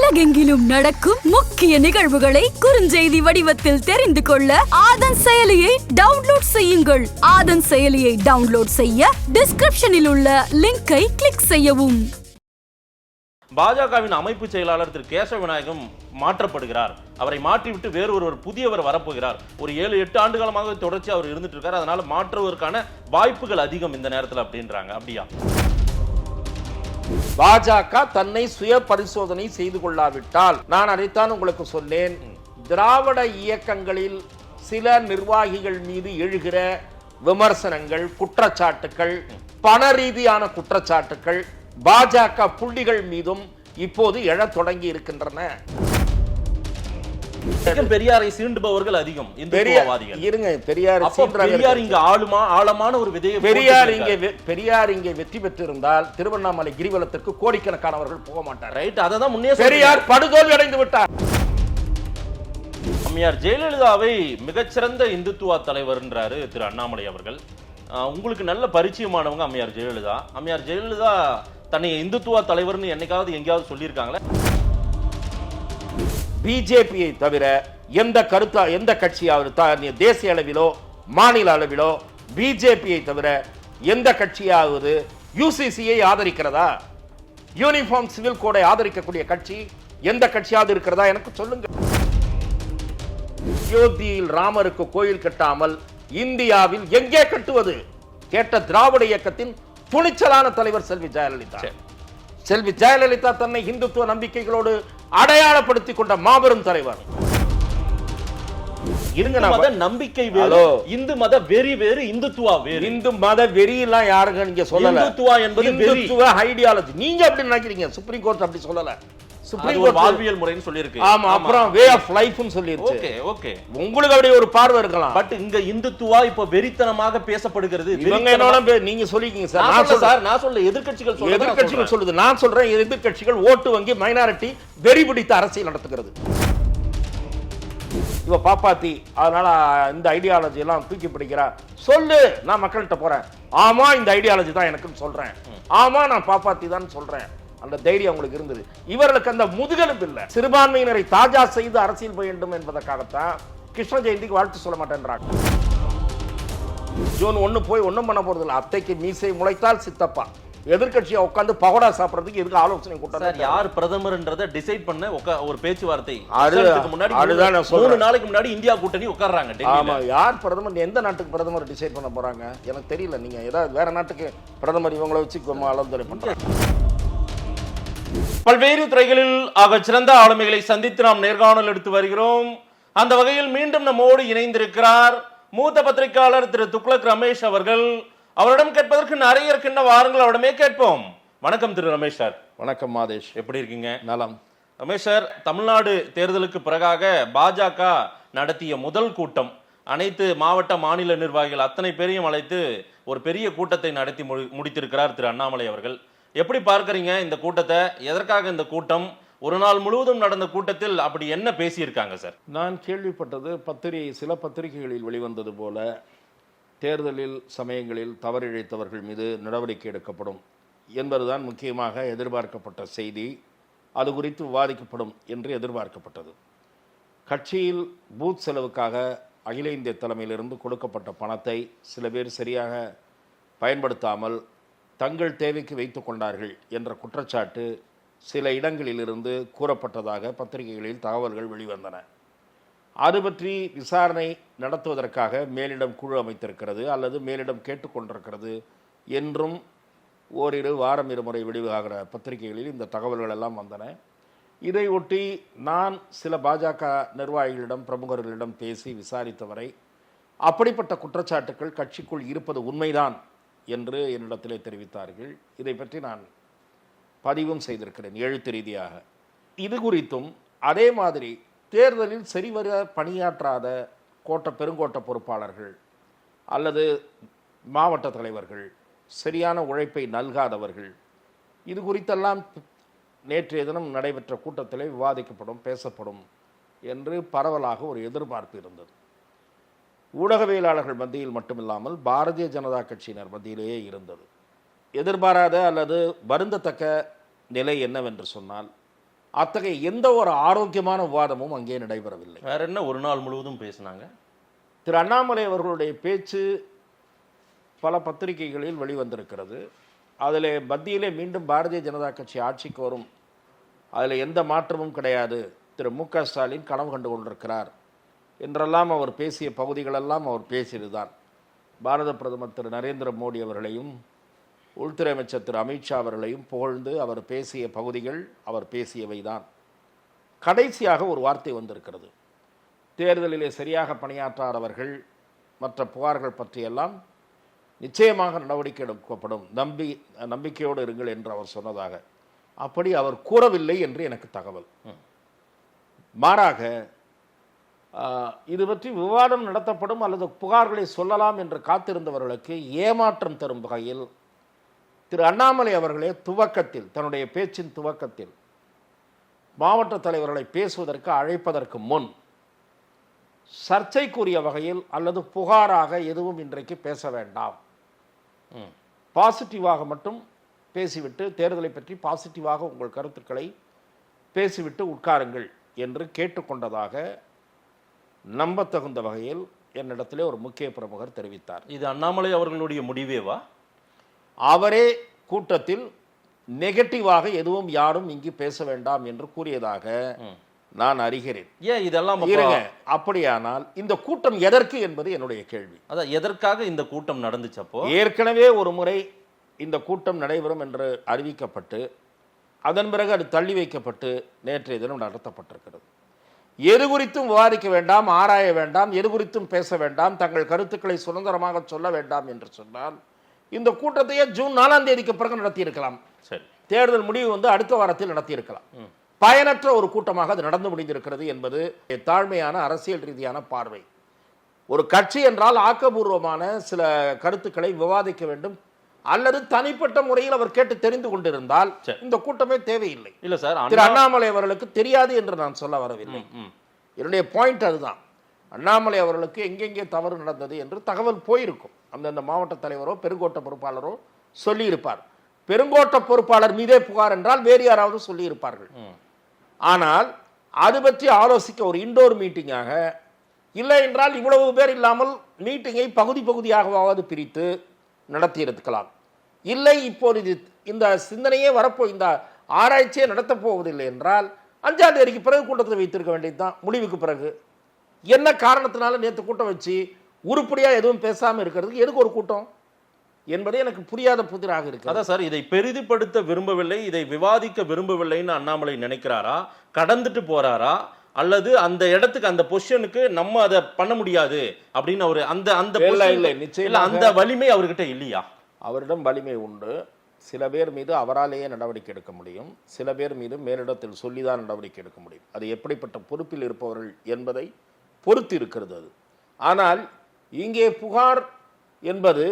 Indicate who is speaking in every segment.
Speaker 1: உலகெங்கிலும் நடக்கும் முக்கிய நிகழ்வுகளை குறுஞ்செய்தி வடிவத்தில் தெரிந்து கொள்ள ஆதன் செயலியை டவுன்லோட் செய்யுங்கள். ஆதன் செயலியை டவுன்லோட் செய்ய டிஸ்கிரிப்ஷனில் உள்ள லிங்கை கிளிக் செய்யவும்.
Speaker 2: பாஜகவின் அமைப்பு செயலாளர் திரு கேசவ விநாயகம் மாற்றப்படுகிறார். அவரை மாற்றிவிட்டு வேறு ஒருவர் புதியவர் வரப்போகிறார். ஒரு 7-8 ஆண்டு காலமாக தொடர்ச்சி அவர் இருந்துட்டு இருக்காரு. அதனால மாற்றுவதற்கான வாய்ப்புகள் அதிகம் இந்த நேரத்தில் அப்படின்றாங்க. அப்படியா?
Speaker 3: பாஜக தன்னை சுய பரிசோதனை செய்து கொள்ளாவிட்டால், நான் அதைத்தான் உங்களுக்கு சொன்னேன், திராவிட இயக்கங்களில் சில நிர்வாகிகள் மீது எழுகிற விமர்சனங்கள், குற்றச்சாட்டுகள், பண ரீதியான குற்றச்சாட்டுகள் பாஜக புள்ளிகள் மீதும் இப்போது எழத் தொடங்கி இருக்கின்றன.
Speaker 2: பெரியாரை சீண்டுபவர்கள் அதிகம்.
Speaker 3: இருங்க, பெரியார்
Speaker 2: இங்க ஆழமான ஒரு விதையை
Speaker 3: பெரியார் இங்கே வெற்றி பெற்றிருந்தால் திருவண்ணாமலை கிரிவலத்திற்கு கோடிக்கணக்கானவர்கள் போக மாட்டார்.
Speaker 2: ரைட், அததான் முன்னே
Speaker 3: பெரியார் படுதோல்வி அடைந்து விட்டார்.
Speaker 2: அம்மையார் ஜெயலலிதாவை மிகச்சிறந்த இந்துத்துவ தலைவர்ன்றாரு திரு அண்ணாமலை அவர்கள். உங்களுக்கு நல்ல பரிச்சயமானவங்க அம்மையார் ஜெயலலிதா. அம்மையார் ஜெயலலிதா தன்னை இந்துத்துவ தலைவர்னு என்னைக்காவது எங்கேயாவது சொல்லியிருக்காங்களே?
Speaker 3: பிஜேபியை தவிர எந்த கட்சியாவது தேசிய அளவிலோ மாநில அளவிலோ பிஜேபியை தவிர எந்த கட்சியாவது யூசிசியை ஆதரிக்கிறதா? யூனிஃபார்ம் சிவில் கோடை ஆதரிக்கக்கூடிய கட்சி எந்த கட்சியாவது இருக்கிறதா? எனக்கு சொல்லுங்க. அயோத்தியில் ராமருக்கு கோயில் கட்டாமல் இந்தியாவில் எங்கே கட்டுவது கேட்ட திராவிட இயக்கத்தின் துணிச்சலான தலைவர் செல்வி ஜெயலலிதா. செல்வி ஜெயலலிதா தன்னை இந்துத்துவ நம்பிக்கைகளோடு அடையாளப்படுத்திக் கொண்ட மாபெரும் தலைவர்.
Speaker 2: நம்பிக்கை வேறு, இந்து மத வெறி வேறு, இந்துத்துவா வேறு.
Speaker 3: இந்து மத வெறி எல்லாம் யாருங்க நீங்க சொல்லல.
Speaker 2: இந்துத்துவா என்பது
Speaker 3: இந்துத்துவ ஐடியாலஜி. நீங்க அப்படி நினைக்கிறீங்க, சுப்ரீம் கோர்ட் அப்படி சொல்லல.
Speaker 2: சுப்ரீம் கோர்ட் வாழ்வியல் முறைன்னு சொல்லிருக்கு.
Speaker 3: ஆமா, அப்புறம் வே ஆஃப் லைஃப்னு சொல்லிருக்கு.
Speaker 2: ஓகே ஓகே,
Speaker 3: உங்களுக்கு அப்படி ஒரு பார்வை இருக்கலாம்.
Speaker 2: பட் இங்க இந்துத்துவா இப்ப வெறித்தனமாக பேசப்படுகிறது.
Speaker 3: இவங்க என்னோட நீங்க சொல்லிக்கீங்க சார்.
Speaker 2: நான் சொல்ல எதிர்க்கட்சிகள்
Speaker 3: சொல்லுது. நான் சொல்றேன் எதிர்க்கட்சிகள் ஓட்டு வங்கி மைனாரிட்டி வெறி பிடித்த அரசியல் நடத்துகிறது. இவ பாப்பாத்தி, அதனால இந்த ஐடியாலஜி எல்லாம் தூக்கி பிடிக்கிறா. சொல்லு, நான் மக்கள்கிட்ட போறேன். ஆமா, இந்த ஐடியாலஜி தான் எனக்குன்னு சொல்றேன். ஆமா, நான் பாப்பாத்தி தான் சொல்றேன். அந்த தைரியம் உங்களுக்கு இருந்தது. இவர்களுக்கு அந்த முதுகெலும்பு இல்லை. சிறுபான்மையினரை தாஜா செய்து அரசியல் வேண்டும் என்பதற்காகத்தான் கிருஷ்ண ஜெயந்திக்கு வாழ்த்து சொல்ல மாட்டேன்றாங்க. ஜூன் 1 போய் ஒண்ணும் பண்ண போறது இல்லை. அத்தைக்கு மீசை முளைத்தால் சித்தப்பா. எதிர்கட்சியை உட்கார்ந்து பகோடா சாப்பிடுறதுக்கு எதுக்கு ஆலோசனை கூட்டம்?
Speaker 2: யார் பிரதமர்ன்றதை டிசைட் பண்ண ஒரு பேச்சுவார்த்தை.
Speaker 3: முன்னாடி
Speaker 2: 3 நாளைக்கு முன்னாடி இந்தியா கூட்டணி உட்கார்றாங்க.
Speaker 3: ஆமா, யார் பிரதமர், எந்த நாட்டுக்கு பிரதமர் டிசைட் பண்ண போறாங்க எனக்கு தெரியல. நீங்க ஏதாவது வேற நாட்டுக்கு பிரதமர் இவங்களை வச்சு ஆலோசனை பண்றாங்க.
Speaker 2: பல்வேறு துறைகளில் ஆக சிறந்த ஆளுமைகளை சந்தித்து நாம் நேர்காணல் எடுத்து வருகிறோம். அந்த வகையில் மீண்டும் நம்மோடு இணைந்திருக்கிறார் மூத்த பத்திரிகையாளர் திரு துக்ளக் ரமேஷ் அவர்கள். அவரிடம் கேட்பதற்கு நிறைய இருக்கின்ற வாருங்கள், அவரிடமே கேட்போம். வணக்கம் திரு ரமேஷ் சார்.
Speaker 3: வணக்கம் மாதேஷ்,
Speaker 2: எப்படி இருக்கீங்க?
Speaker 3: நலம்.
Speaker 2: ரமேஷ் சார், தமிழ்நாடு தேர்தலுக்கு பிறகாக பாஜக நடத்திய முதல் கூட்டம், அனைத்து மாவட்ட மாநில நிர்வாகிகள் அத்தனை பேரையும் அழைத்து ஒரு பெரிய கூட்டத்தை நடத்தி முடித்திருக்கிறார் திரு அண்ணாமலை அவர்கள். எப்படி பார்க்கறீங்க இந்த கூட்டத்தை? எதற்காக இந்த கூட்டம்? ஒரு நாள் முழுவதும் நடந்த கூட்டத்தில் அப்படி என்ன பேசியிருக்காங்க சார்?
Speaker 3: நான் கேள்விப்பட்டது சில பத்திரிகைகளில் வெளிவந்தது போல தேர்தலில் சமயங்களில் தவறிழைத்தவர்கள் மீது நடவடிக்கை எடுக்கப்படும் என்பதுதான் முக்கியமாக எதிர்பார்க்கப்பட்ட செய்தி. அது குறித்து விவாதிக்கப்படும் என்று எதிர்பார்க்கப்பட்டது. கட்சியில் பூத் செலவுக்காக அகில இந்திய தலைமையிலிருந்து கொடுக்கப்பட்ட பணத்தை சில பேர் சரியாக பயன்படுத்தாமல் தங்கள் தேவைக்கு வைத்துக் கொண்டார்கள் என்ற குற்றச்சாட்டு சில இடங்களிலிருந்து கூறப்பட்டதாக பத்திரிகைகளில் தகவல்கள் வெளிவந்தன. அது பற்றி விசாரணை நடத்துவதற்காக மேலிடம் குழு அமைத்திருக்கிறது அல்லது மேலிடம் கேட்டுக்கொண்டிருக்கிறது என்றும் ஓரிரு வாரம் இருமுறை வெளிவாகிற பத்திரிகைகளில் இந்த தகவல்கள் எல்லாம் வந்தன. இதை ஒட்டி நான் சில பாஜக நிர்வாகிகளிடம், பிரமுகர்களிடம் பேசி விசாரித்தவரை அப்படிப்பட்ட குற்றச்சாட்டுக்கள் கட்சிக்குள் இருப்பது உண்மைதான் என்று என்னிடத்திலே தெரிவித்தார்கள். இதை பற்றி நான் பதிவும் செய்திருக்கிறேன் எழுத்து ரீதியாக. இது குறித்தும் அதே மாதிரி தேர்தலில் சரிவர பணியாற்றாத பெருங்கோட்ட பொறுப்பாளர்கள் அல்லது மாவட்ட தலைவர்கள், சரியான உழைப்பை நல்காதவர்கள், இது குறித்தெல்லாம் நேற்றைய தினம் நடைபெற்ற கூட்டத்திலே விவாதிக்கப்படும், பேசப்படும் என்று பரவலாக ஒரு எதிர்பார்ப்பு இருந்தது. ஊடகவியலாளர்கள் மத்தியில் மட்டுமில்லாமல் பாரதிய ஜனதா கட்சியினர் மத்தியிலேயே இருந்தது. எதிர்பாராத அல்லது வருந்தத்தக்க நிலை என்னவென்று சொன்னால், அத்தகைய எந்த ஒரு ஆரோக்கியமான விவாதமும் அங்கே நடைபெறவில்லை.
Speaker 2: வேற என்ன ஒரு நாள் முழுவதும் பேசினாங்க?
Speaker 3: திரு அண்ணாமலை அவர்களுடைய பேச்சு பல பத்திரிகைகளில் வெளிவந்திருக்கிறது. அதில் மத்தியிலே மீண்டும் பாரதிய ஜனதா கட்சி ஆட்சிக்கு வரும், அதில் எந்த மாற்றமும் கிடையாது, திரு மு.க. ஸ்டாலின் கனவு கண்டு கொண்டிருக்கிறார் என்றெல்லாம் அவர் பேசிய பகுதிகளெல்லாம் அவர் பேசியதுதான். பாரத பிரதமர் திரு நரேந்திர மோடி அவர்களையும் உள்துறை அமைச்சர் திரு அமித்ஷா அவர்களையும் புகழ்ந்து அவர் பேசிய பகுதிகள், அவர் பேசியவை தான். கடைசியாக ஒரு வார்த்தை வந்திருக்கிறது, தேர்தலிலே சரியாக பணியாற்றாதவர்கள் மற்ற புகார்கள் பற்றியெல்லாம் நிச்சயமாக நடவடிக்கை எடுக்கப்படும், நம்பிக்கையோடு இருங்கள் என்று அவர் சொன்னதாக. அப்படி அவர் கூறவில்லை என்று எனக்கு தகவல். மாறாக இது பற்றி விவாதம் நடத்தப்படும் அல்லது புகார்களை சொல்லலாம் என்று காத்திருந்தவர்களுக்கு ஏமாற்றம் தரும் வகையில் திரு அண்ணாமலை அவர்களே துவக்கத்தில், தன்னுடைய பேச்சின் துவக்கத்தில் மாவட்ட தலைவர்களை பேசுவதற்கு அழைப்பதற்கு முன் சர்ச்சைக்குரிய வகையில் அல்லது புகாராக எதுவும் இன்றைக்கு பேச வேண்டாம், பாசிட்டிவாக மட்டும் பேசிவிட்டு, தேர்தலை பற்றி பாசிட்டிவாக உங்கள் கருத்துக்களை பேசிவிட்டு உட்காருங்கள் என்று கேட்டுக்கொண்டதாக நம்பத்தகுந்த வகையில் என்னிடத்திலே ஒரு முக்கிய பிரமுகர் தெரிவித்தார்.
Speaker 2: இது அண்ணாமலை அவர்களுடைய முடிவேவா?
Speaker 3: அவரே கூட்டத்தில் நெகட்டிவாக எதுவும் யாரும் இங்கு பேச வேண்டாம் என்று கூறியதாக நான் அறிகிறேன்.
Speaker 2: ஏன் இதெல்லாம்
Speaker 3: இருங்க, அப்படியானால் இந்த கூட்டம் எதற்கு என்பது என்னுடைய கேள்வி.
Speaker 2: அதான் எதற்காக இந்த கூட்டம் நடந்துச்சப்போ?
Speaker 3: ஏற்கனவே ஒரு முறை இந்த கூட்டம் நடைபெறும் என்று அறிவிக்கப்பட்டு அதன் பிறகு அது தள்ளி வைக்கப்பட்டு நேற்றைய தினம் நடத்தப்பட்டிருக்கிறது. எது குறித்தும் விவாதிக்க வேண்டாம், ஆராய வேண்டாம், எது குறித்தும் பேச வேண்டாம், தங்கள் கருத்துக்களை சுதந்திரமாக சொல்ல வேண்டாம் என்று சொன்னால் இந்த கூட்டத்தையே ஜூன் 4ஆம் தேதிக்கு பிறகு நடத்தியிருக்கலாம்.
Speaker 2: சரி,
Speaker 3: தேர்தல் முடிவு வந்து அடுத்த வாரத்தில் நடத்தியிருக்கலாம். பயனற்ற ஒரு கூட்டமாக அது நடந்து முடிந்திருக்கிறது என்பது தாழ்மையான அரசியல் ரீதியான பார்வை. ஒரு கட்சி என்றால் ஆக்கபூர்வமான சில கருத்துக்களை விவாதிக்க வேண்டும், அல்லது தனிப்பட்ட முறையில் அவர் கேட்டு தெரிந்து கொண்டிருந்தால் இந்த கூட்டமே தேவையில்லை.
Speaker 2: இல்ல சார்,
Speaker 3: திரு அண்ணாமலை அவர்களுக்கு தெரியாது என்று நான் சொல்ல வரவில்லை. என்னுடைய பாயிண்ட் அதுதான். அண்ணாமலை அவர்களுக்கு எங்கெங்கே தவறு நடந்தது என்று தகவல் போயிருக்கும். அந்தந்த மாவட்ட தலைவரோ பெருங்கோட்ட பொறுப்பாளரோ சொல்லியிருப்பார். பெருங்கோட்ட பொறுப்பாளர் மீதே புகார் என்றால் வேறு யாராவது சொல்லியிருப்பார்கள். ஆனால் அது பற்றி ஆலோசிக்க ஒரு இண்டோர் மீட்டிங்காக, இல்லை என்றால் இவ்வளவு பேர் இல்லாமல் மீட்டிங்கை பகுதி பகுதியாகவாவது பிரித்து நடத்தியிருக்கலாம். இல்லை, இப்போது இந்த சிந்தனையே இந்த ஆராய்ச்சியே நடத்தப் போவதில்லை என்றால் 5ஆம் தேதிக்கு பிறகு கூட்டத்தை வைத்திருக்க வேண்டியதுதான். முடிவுக்கு பிறகு என்ன காரணத்தினால நேற்று கூட்டம் வச்சு உருப்படியா எதுவும் பேசாமல் இருக்கிறதுக்கு எதுக்கு ஒரு கூட்டம் என்பது எனக்கு புரியாத புதிராக இருக்கு.
Speaker 2: அதான் சார், இதை பெரிதுபடுத்த விரும்பவில்லை, இதை விவாதிக்க விரும்பவில்லைன்னு அண்ணாமலை நினைக்கிறாரா, கடந்துட்டு போறாரா, அல்லது அந்த இடத்துக்கு அந்த பொசிஷனுக்கு நம்ம அதை பண்ண முடியாது அப்படின்னு அவரு அந்த வலிமை அவர்கிட்ட இல்லையா?
Speaker 3: அவரிடம் வலிமை உண்டு. சில பேர் மீது அவராலேயே நடவடிக்கை எடுக்க முடியும், சில பேர் மீது மேலிடத்தில் சொல்லிதான் நடவடிக்கை எடுக்க முடியும். அது எப்படிப்பட்ட பொறுப்பில் இருப்பவர்கள் என்பதை பொறுத்து இருக்கிறது அது. ஆனால் இங்கே புகார் என்பது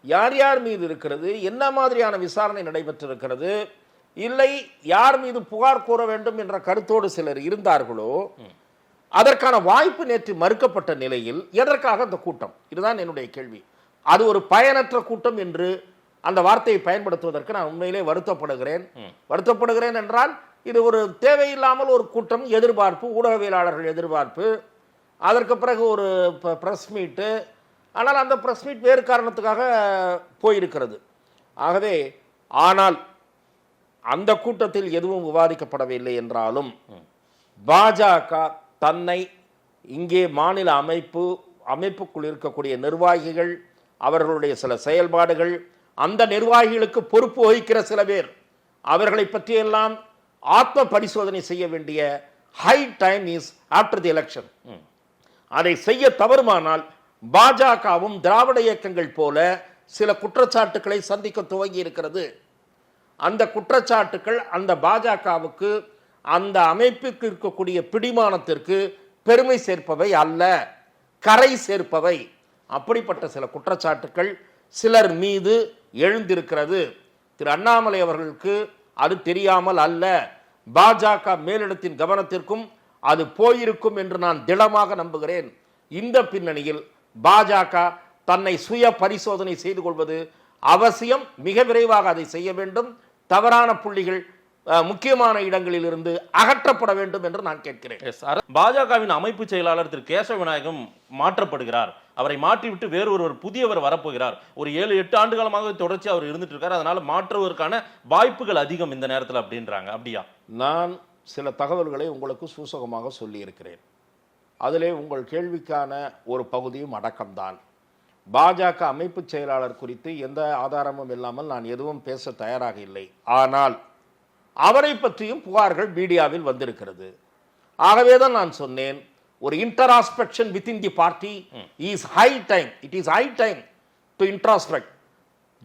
Speaker 3: யார் யார் மீது இருக்கிறது, என்ன மாதிரியான விசாரணை நடைபெற்றிருக்கிறது, இல்லை யார் மீது புகார் கூற வேண்டும் என்ற கருத்தோடு சிலர் இருந்தார்களோ அதற்கான வாய்ப்பு நேற்று மறுக்கப்பட்ட நிலையில் எதற்காக அந்த கூட்டம்? இதுதான் என்னுடைய கேள்வி. அது ஒரு பயனற்ற கூட்டம் என்று அந்த வார்த்தையை பயன்படுத்துவதற்கு நான் உண்மையிலே வருத்தப்படுகிறேன் என்றால் இது ஒரு தேவையில்லாமல் ஒரு கூட்டம், எதிர்பார்ப்பு, ஊடகவியலாளர்கள் எதிர்பார்ப்பு, அதற்கு பிறகு ஒரு பிரஸ் மீட்டு. ஆனால் அந்த பிரஸ் மீட் வேறு காரணத்துக்காக போயிருக்கிறது. ஆகவே ஆனால் அந்த கூட்டத்தில் எதுவும் விவாதிக்கப்படவில்லை என்றாலும் பாஜக தன்னை இங்கே மாநில அமைப்புக்குள் இருக்கக்கூடிய நிர்வாகிகள், அவர்களுடைய சில செயல்பாடுகள், அந்த நிர்வாகிகளுக்கு பொறுப்பு வகிக்கிற சில பேர், அவர்களை பற்றியெல்லாம் ஆத்ம பரிசோதனை செய்ய வேண்டிய high time is after the election. அதை செய்ய தவறுமானால் பாஜகவும் திராவிட இயக்கங்கள் போல சில குற்றச்சாட்டுக்களை சந்திக்க துவங்கி இருக்கிறது. அந்த குற்றச்சாட்டுக்கள் அந்த பாஜகவுக்கு, அந்த அமைப்புக்கு இருக்கக்கூடிய பிடிமானத்திற்கு பெருமை சேர்ப்பவை அல்ல, கரை சேர்ப்பவை. அப்படிப்பட்ட சில குற்றச்சாட்டுக்கள் சிலர் மீது எழுந்திருக்கிறது. திரு அண்ணாமலை அவர்களுக்கு அது தெரியாமல் அல்ல, பாஜக மேலிடத்தின் கவனத்திற்கும் அது போயிருக்கும் என்று நான் திடமாக நம்புகிறேன். இந்த பின்னணியில் பாஜக தன்னை சுய பரிசோதனை செய்து கொள்வது அவசியம். மிக விரைவாக அதை செய்ய வேண்டும். தவறான புள்ளிகள் முக்கியமான இடங்களில் இருந்து அகற்றப்பட வேண்டும் என்று நான் கேட்கிறேன்.
Speaker 2: பாஜகவின் அமைப்பு செயலாளர் திரு கேசவ விநாயகம் மாற்றப்படுகிறார். அவரை மாற்றிவிட்டு வேறு ஒருவர் புதியவர் வரப்போகிறார். ஒரு 7-8 ஆண்டு காலமாக தொடர்ச்சி அவர் இருந்துட்டு இருக்காரு. அதனால மாற்றுவதற்கான வாய்ப்புகள் அதிகம் இந்த நேரத்தில் அப்படின்றாங்க. அப்படியா?
Speaker 3: நான் சில தகவல்களை உங்களுக்கு சூசகமாக சொல்லி இருக்கிறேன். அதிலே உங்கள் கேள்விக்கான ஒரு பகுதியும் அடக்கம்தான். பாஜக அமைப்பு செயலாளர் குறித்து எந்த ஆதாரமும் இல்லாமல் நான் எதுவும் பேச தயாராக இல்லை. ஆனால் அவரை பற்றியும் புகார்கள் மீடியாவில் வந்திருக்கிறது. ஆகவேதான் நான் சொன்னேன், ஒரு introspection within the party is high time. It is high time to introspect.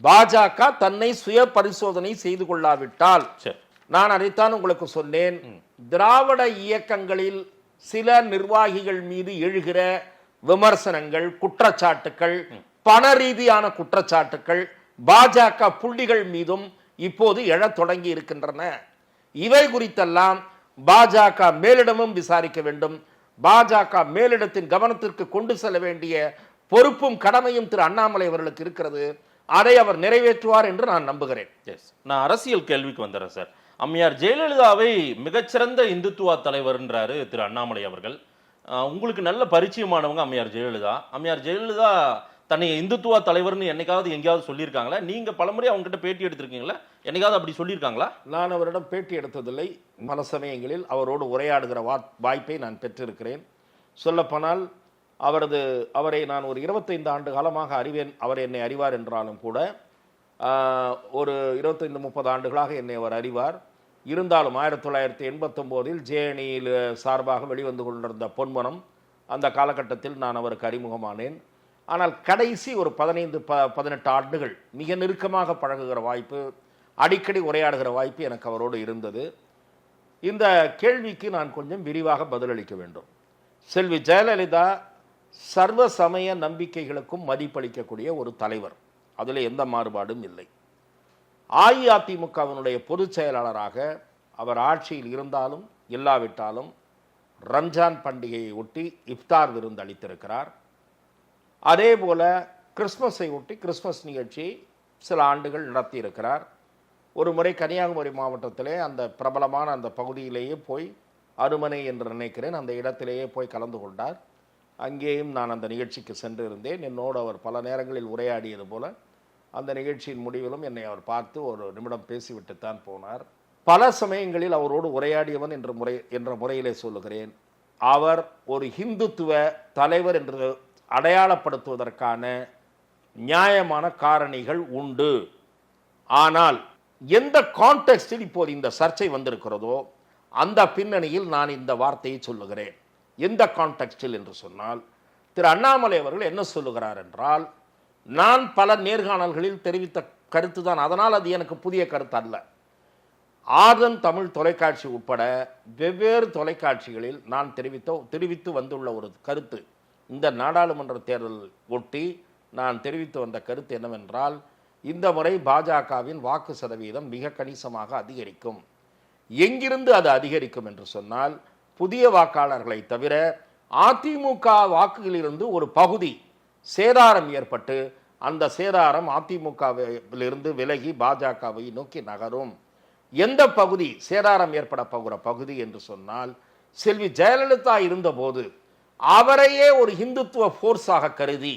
Speaker 3: பாஜக தன்னை சுய பரிசோதனை செய்து கொள்ளாவிட்டால், நான் அதைத்தான் உங்களுக்கு சொன்னேன், திராவிட இயக்கங்களில் சில நிர்வாகிகள் மீது எழுகிற விமர்சனங்கள், குற்றச்சாட்டுக்கள், பண ரீதியான குற்றச்சாட்டுக்கள் பாஜக புள்ளிகள் மீதும் இப்போது எழத் தொடங்கி இருக்கின்றன. இவை குறித்தெல்லாம் பாஜக மேலிடமும் விசாரிக்க வேண்டும். பாஜக மேலிடத்தின் கவனத்திற்கு கொண்டு செல்ல வேண்டிய பொறுப்பும் கடமையும் திரு அண்ணாமலை அவர்களுக்கு இருக்கிறது. அதை அவர் நிறைவேற்றுவார் என்று நான் நம்புகிறேன்.
Speaker 2: நான் அரசியல் கேள்விக்கு வந்துடுறேன் சார். அம்மையார் ஜெயலலிதாவை மிகச்சிறந்த இந்துத்துவ தலைவர்ன்றாரு திரு அண்ணாமலை அவர்கள். உங்களுக்கு நல்ல பரிச்சயமானவங்க அம்மையார் ஜெயலலிதா. அம்மையார் ஜெயலலிதா தன்னை இந்துத்துவ தலைவர்னு என்னைக்காவது எங்கேயாவது சொல்லியிருக்காங்களா? நீங்க பலமுறை அவங்க கிட்ட பேட்டி எடுத்திருக்கீங்களா? என்னைக்காவது அப்படி சொல்லியிருக்காங்களா?
Speaker 3: நான் அவரிடம் பேட்டி எடுத்ததில்லை. பல சமயங்களில் அவரோடு உரையாடுகிற வாய்ப்பை நான் பெற்றிருக்கிறேன். சொல்லப்போனால் அவரை நான் ஒரு 25 ஆண்டு காலமாக அறிவேன். அவர் என்னை அறிவார் என்றாலும் கூட ஒரு 25-30 ஆண்டுகளாக என்னை அவர் அறிவார். இருந்தாலும் 1989 ஜேஎன்இயில் சார்பாக வெளிவந்து கொண்டிருந்த பொன்மனம், அந்த காலகட்டத்தில் நான் அவருக்கு அறிமுகமானேன். ஆனால் கடைசி ஒரு 15-18 ஆண்டுகள் மிக நெருக்கமாக பழகுகிற வாய்ப்பு, அடிக்கடி உரையாடுகிற வாய்ப்பு எனக்கு அவரோடு இருந்தது. இந்த கேள்விக்கு நான் கொஞ்சம் விரிவாக பதிலளிக்க வேண்டும். செல்வி ஜெயலலிதா சர்வ சமய நம்பிக்கைகளுக்கும் மதிப்பளிக்கக்கூடிய ஒரு தலைவர், அதில் எந்த மாறுபாடும் இல்லை. அஇஅதிமுகவினுடைய பொதுச் செயலாளராக அவர் ஆட்சியில் இருந்தாலும் இல்லாவிட்டாலும் ரம்ஜான் பண்டிகையை ஒட்டி இஃப்தார் விருந்து அளித்திருக்கிறார். அதே போல கிறிஸ்மஸை ஒட்டி கிறிஸ்மஸ் நிகழ்ச்சி சில ஆண்டுகள் நடத்தியிருக்கிறார். ஒரு முறை கன்னியாகுமரி மாவட்டத்திலே அந்த பிரபலமான அந்த பகுதியிலேயே போய், அருமனை என்று நினைக்கிறேன், அந்த இடத்திலேயே போய் கலந்து கொண்டார். அங்கேயும் நான் அந்த நிகழ்ச்சிக்கு சென்று இருந்தேன். என்னோடு அவர் பல நேரங்களில் உரையாடியது போல அந்த நிகழ்ச்சியின் முடிவிலும் என்னை அவர் பார்த்து ஒரு நிமிடம் பேசிவிட்டுத்தான் போனார். பல சமயங்களில் அவரோடு உரையாடியவன் என்ற முறையிலே சொல்லுகிறேன். அவர் ஒரு இந்துத்துவ தலைவர் என்று அடையாளப்படுத்துவதற்கான நியாயமான காரணிகள் உண்டு. ஆனால் எந்த கான்டெக்ஸ்டில் இப்போது இந்த சர்ச்சை வந்திருக்கிறதோ அந்த பின்னணியில் நான் இந்த வார்த்தையை சொல்லுகிறேன். எந்த கான்டெக்ஸ்டில் என்று சொன்னால், திரு அண்ணாமலை அவர்கள் என்ன சொல்லுகிறார் என்றால், நான் பல நேர்காணல்களில் தெரிவித்த கருத்து தான், அதனால் அது எனக்கு புதிய கருத்து அல்ல. ஆதன் தமிழ் தொலைக்காட்சி உட்பட வெவ்வேறு தொலைக்காட்சிகளில் நான் தெரிவித்து வந்துள்ள ஒரு கருத்து. இந்த நாடாளுமன்ற தேர்தல் ஒட்டி நான் தெரிவித்து வந்த கருத்து என்னவென்றால், இந்த முறை பாஜகவின் வாக்கு சதவீதம் மிக கணிசமாக அதிகரிக்கும். எங்கிருந்து அது அதிகரிக்கும் என்று சொன்னால், புதிய வாக்காளர்களை தவிர அதிமுக வாக்குகளிலிருந்து ஒரு பகுதி சேதாரம் ஏற்பட்டு, அந்த சேதாரம் அதிமுகவிலிருந்து விலகி பாஜகவை நோக்கி நகரும். எந்த பகுதி சேதாரம் ஏற்பட போகிற பகுதி என்று சொன்னால், செல்வி ஜெயலலிதா இருந்தபோது அவரையே ஒரு இந்துத்துவ போர்ஸாக கருதி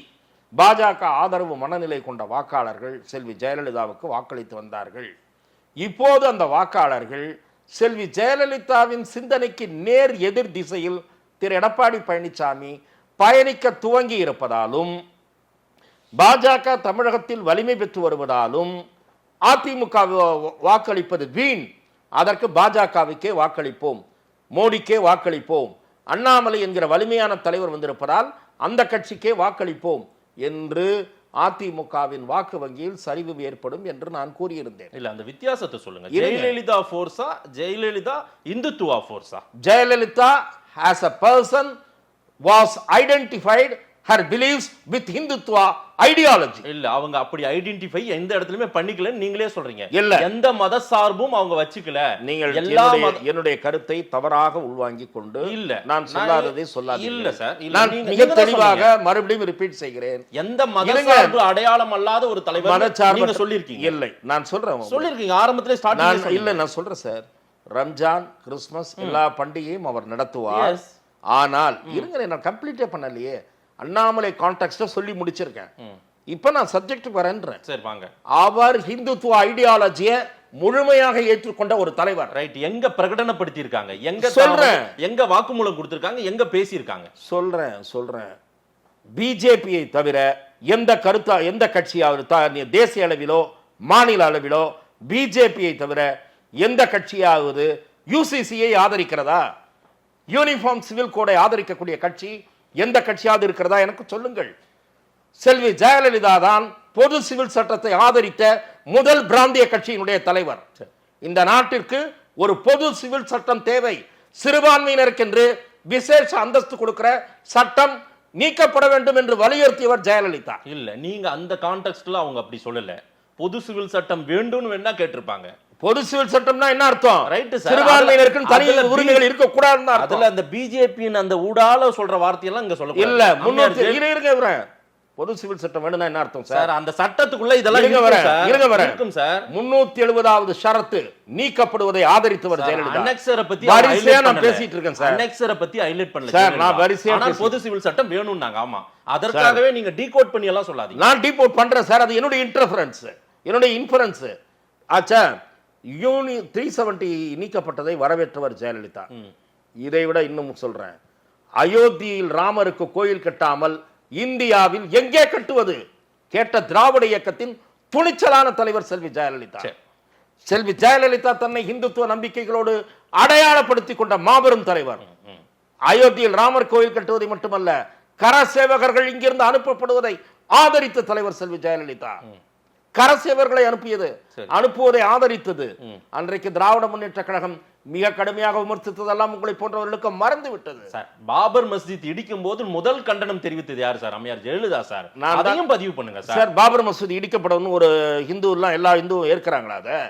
Speaker 3: பாஜக ஆதரவு மனநிலை கொண்ட வாக்காளர்கள் செல்வி ஜெயலலிதாவுக்கு வாக்களித்து வந்தார்கள். இப்போது அந்த வாக்காளர்கள் செல்வி ஜெயலலிதாவின் சிந்தனைக்கு நேர் எதிர் திசையில் திரு எடப்பாடி பழனிசாமி பயணிக்க துவங்கி இருப்பதாலும், பாஜக தமிழகத்தில் வலிமை பெற்று வருவதாலும் அதிமுக வாக்களிப்பது வீண், அதற்கு பாஜகவுக்கே வாக்களிப்போம், மோடிக்கே வாக்களிப்போம், அண்ணாமலை என்கிற வலிமையான தலைவர் வந்திருப்பதால் அந்த கட்சிக்கே வாக்களிப்போம் என்று அதிமுகவின் வாக்கு வங்கியில் சரிவு ஏற்படும் என்று நான் கூறியிருந்தேன்.
Speaker 2: இல்ல, அந்த வித்தியாசத்தை சொல்லுங்க. Jayalalithaa ஃபோர்ஸா, Jayalalithaa Hindutva ஃபோர்ஸா?
Speaker 3: Jayalalithaa as a person was identified her beliefs with Hindutva ideology.
Speaker 2: இல்ல, அவங்க அப்படி ஐடென்டிஃபை எந்த இடத்துலயுமே பண்ணிக்கல நீங்களே சொல்றீங்க.
Speaker 3: இல்ல,
Speaker 2: எந்த மத சார்பும் அவங்க வச்சுக்கல.
Speaker 3: நீங்கள் என்னுடைய கருத்தை தவறாக உள்வாங்கிக் கொண்டு இல்ல நான் சொல்லாததை சொல்லாதீங்க. இல்ல சார், நான் மிக தெளிவாக மறுபடியும் ரிப்பீட் செய்கிறேன்.
Speaker 2: எந்த மத சார்பு அடையாளம் அல்லாத ஒரு தலைவர் நீங்க சொல்லிருக்கீங்க.
Speaker 3: இல்லை, நான் சொல்றேன்,
Speaker 2: சொல்லிருக்கீங்க ஆரம்பத்திலே ஸ்டார்டிங்.
Speaker 3: இல்ல, நான் சொல்றேன் சார். ரம்ஜான், கிறிஸ்துமஸ் எல்லா பண்டிகையும் அவர் நடத்துவார். ஆனால் இருங்க, நான் கம்ப்ளீட்டே பண்ணலையே. அண்ணாமலை கான்டெக்ஸ்ட சொல்லி முடிச்சிருக்கேன். இப்ப நான் சப்ஜெக்ட் வரேன்றேன்.
Speaker 2: சரி வாங்க.
Speaker 3: அவர் ஹிந்துத்துவ ஐடியாலஜியை முழுமையாக ஏற்றுக்கொண்ட ஒரு தலைவர்.
Speaker 2: ரைட். எங்க பிரகடனப்படுத்தி இருக்காங்க, எங்க
Speaker 3: சொல்றேன்,
Speaker 2: எங்க வாக்குமூலம் கொடுத்திருக்காங்க, எங்க பேசி இருக்காங்க?
Speaker 3: சொல்றேன். பிஜேபியை தவிர எந்த கட்சியாவது தேசிய அளவிலோ மாநில அளவிலோ பிஜேபியை தவிர எந்த கட்சியாவது யூசிசியை ஆதரிக்கிறதா? யூனிஃபார்ம் சிவில் கோடை ஆதரிக்கக்கூடிய கட்சி எந்த கட்சியாவது இருக்கிறதா? எனக்கு சொல்லுங்கள். செல்வி ஜெயலலிதா தான் பொது சிவில் சட்டத்தை ஆதரித்த முதல் பிராந்திய கட்சியினுடைய தலைவர். இந்த நாட்டிற்கு ஒரு பொது சிவில் சட்டம் தேவை. சிறுபான்மையினருக்கு என்று விசேஷ அந்தஸ்து கொடுக்கிற சட்டம் நீக்கப்பட வேண்டும் என்று வலியுறுத்தியவர் ஜெயலலிதா.
Speaker 2: இல்ல, நீங்க அந்த கான்டெக்ஸ்ட்ல அவங்க அப்படி சொல்லல. பொது சிவில் சட்டம் வேண்டும்னு வேணா கேட்டிருப்பாங்க.
Speaker 3: பொது சிவில் சட்டம்னா என்ன அர்த்தம்?
Speaker 2: Right sir.
Speaker 3: சிறுபான்மையினருக்கு தனி உரிமைகள் இருக்க கூடாதுன்னு அர்த்தம்.
Speaker 2: அதுல அந்த பிஜேபியின் அந்த ஊடால சொல்ற வார்த்தையெல்லாம் இங்க சொல்லக்கூடாது.
Speaker 3: இல்ல, முன்னூத்தி பொது சிவில் சட்டம் வேணும்னா என்ன அர்த்தம் சார்?
Speaker 2: அந்த சட்டத்துக்குள்ள இதெல்லாம் இருக்கும் சார்.
Speaker 3: 370வது ஷரத்து நீக்கப்படுவதை ஆதரித்தவர் ஜெயலலிதா.
Speaker 2: அனெக்ஸரை பத்தி
Speaker 3: வரிசையா நான் பேசிட்டு இருக்கேன் சார்.
Speaker 2: அனெக்ஸரை பத்தி ஹைலைட் பண்ணல
Speaker 3: சார். நான் வரிசையா
Speaker 2: பொது சிவில் சட்டம் வேணும்னாங்க. ஆமா, அதற்காகவே நீங்க டீகோட் பண்ணி எல்லாம் சொல்லாதீங்க.
Speaker 3: நான் டீகோட் பண்றேன் சார். அது என்னுடைய இன்டர்ஃபரன்ஸ், என்னுடைய இன்ஃபரன்ஸ். ஆச்சா, 370 நீக்கப்பட்டதை வரவேற்றவர் ஜெயலலிதா. இதை விட இன்னும் சொல்றேன். அயோத்தியில் ராமருக்கு கோயில் கட்டாமல் இந்தியாவில் எங்கே கட்டுவது கேட்ட திராவிட இயக்கத்தின் துணிச்சலான தலைவர் செல்வி ஜெயலலிதா. செல்வி ஜெயலலிதா தன்னை இந்துத்துவ நம்பிக்கைகளோடு அடையாளப்படுத்திக் கொண்ட மாபெரும் தலைவர். அயோத்தியில் ராமர் கோயில் கட்டுவதை மட்டுமல்ல, கரசேவகர்கள் இங்கிருந்து அனுப்பப்படுவதை ஆதரித்த தலைவர் செல்வி ஜெயலலிதா. கரசேவர்களை அனுப்புவதை ஆதரித்தது. அன்றைக்கு திராவிட முன்னேற்ற கழகம் மிக கடுமையாக விமர்சித்ததெல்லாம் உங்களை போன்றவர்களுக்கு மறந்து விட்டது.
Speaker 2: பாபர் மஸ்ஜித் இடிக்கும் போது முதல் கண்டனம் தெரிவித்தது யார் சார்? அம்மையார் ஜெயலலிதா சார். அதையும் பதிவு பண்ணுங்க சார்.
Speaker 3: பாபர் மசூதி இடிக்கப்படணும் ஒரு ஹிந்து எல்லாம் எல்லா இந்துவும் ஏற்கிறாங்களா? அதை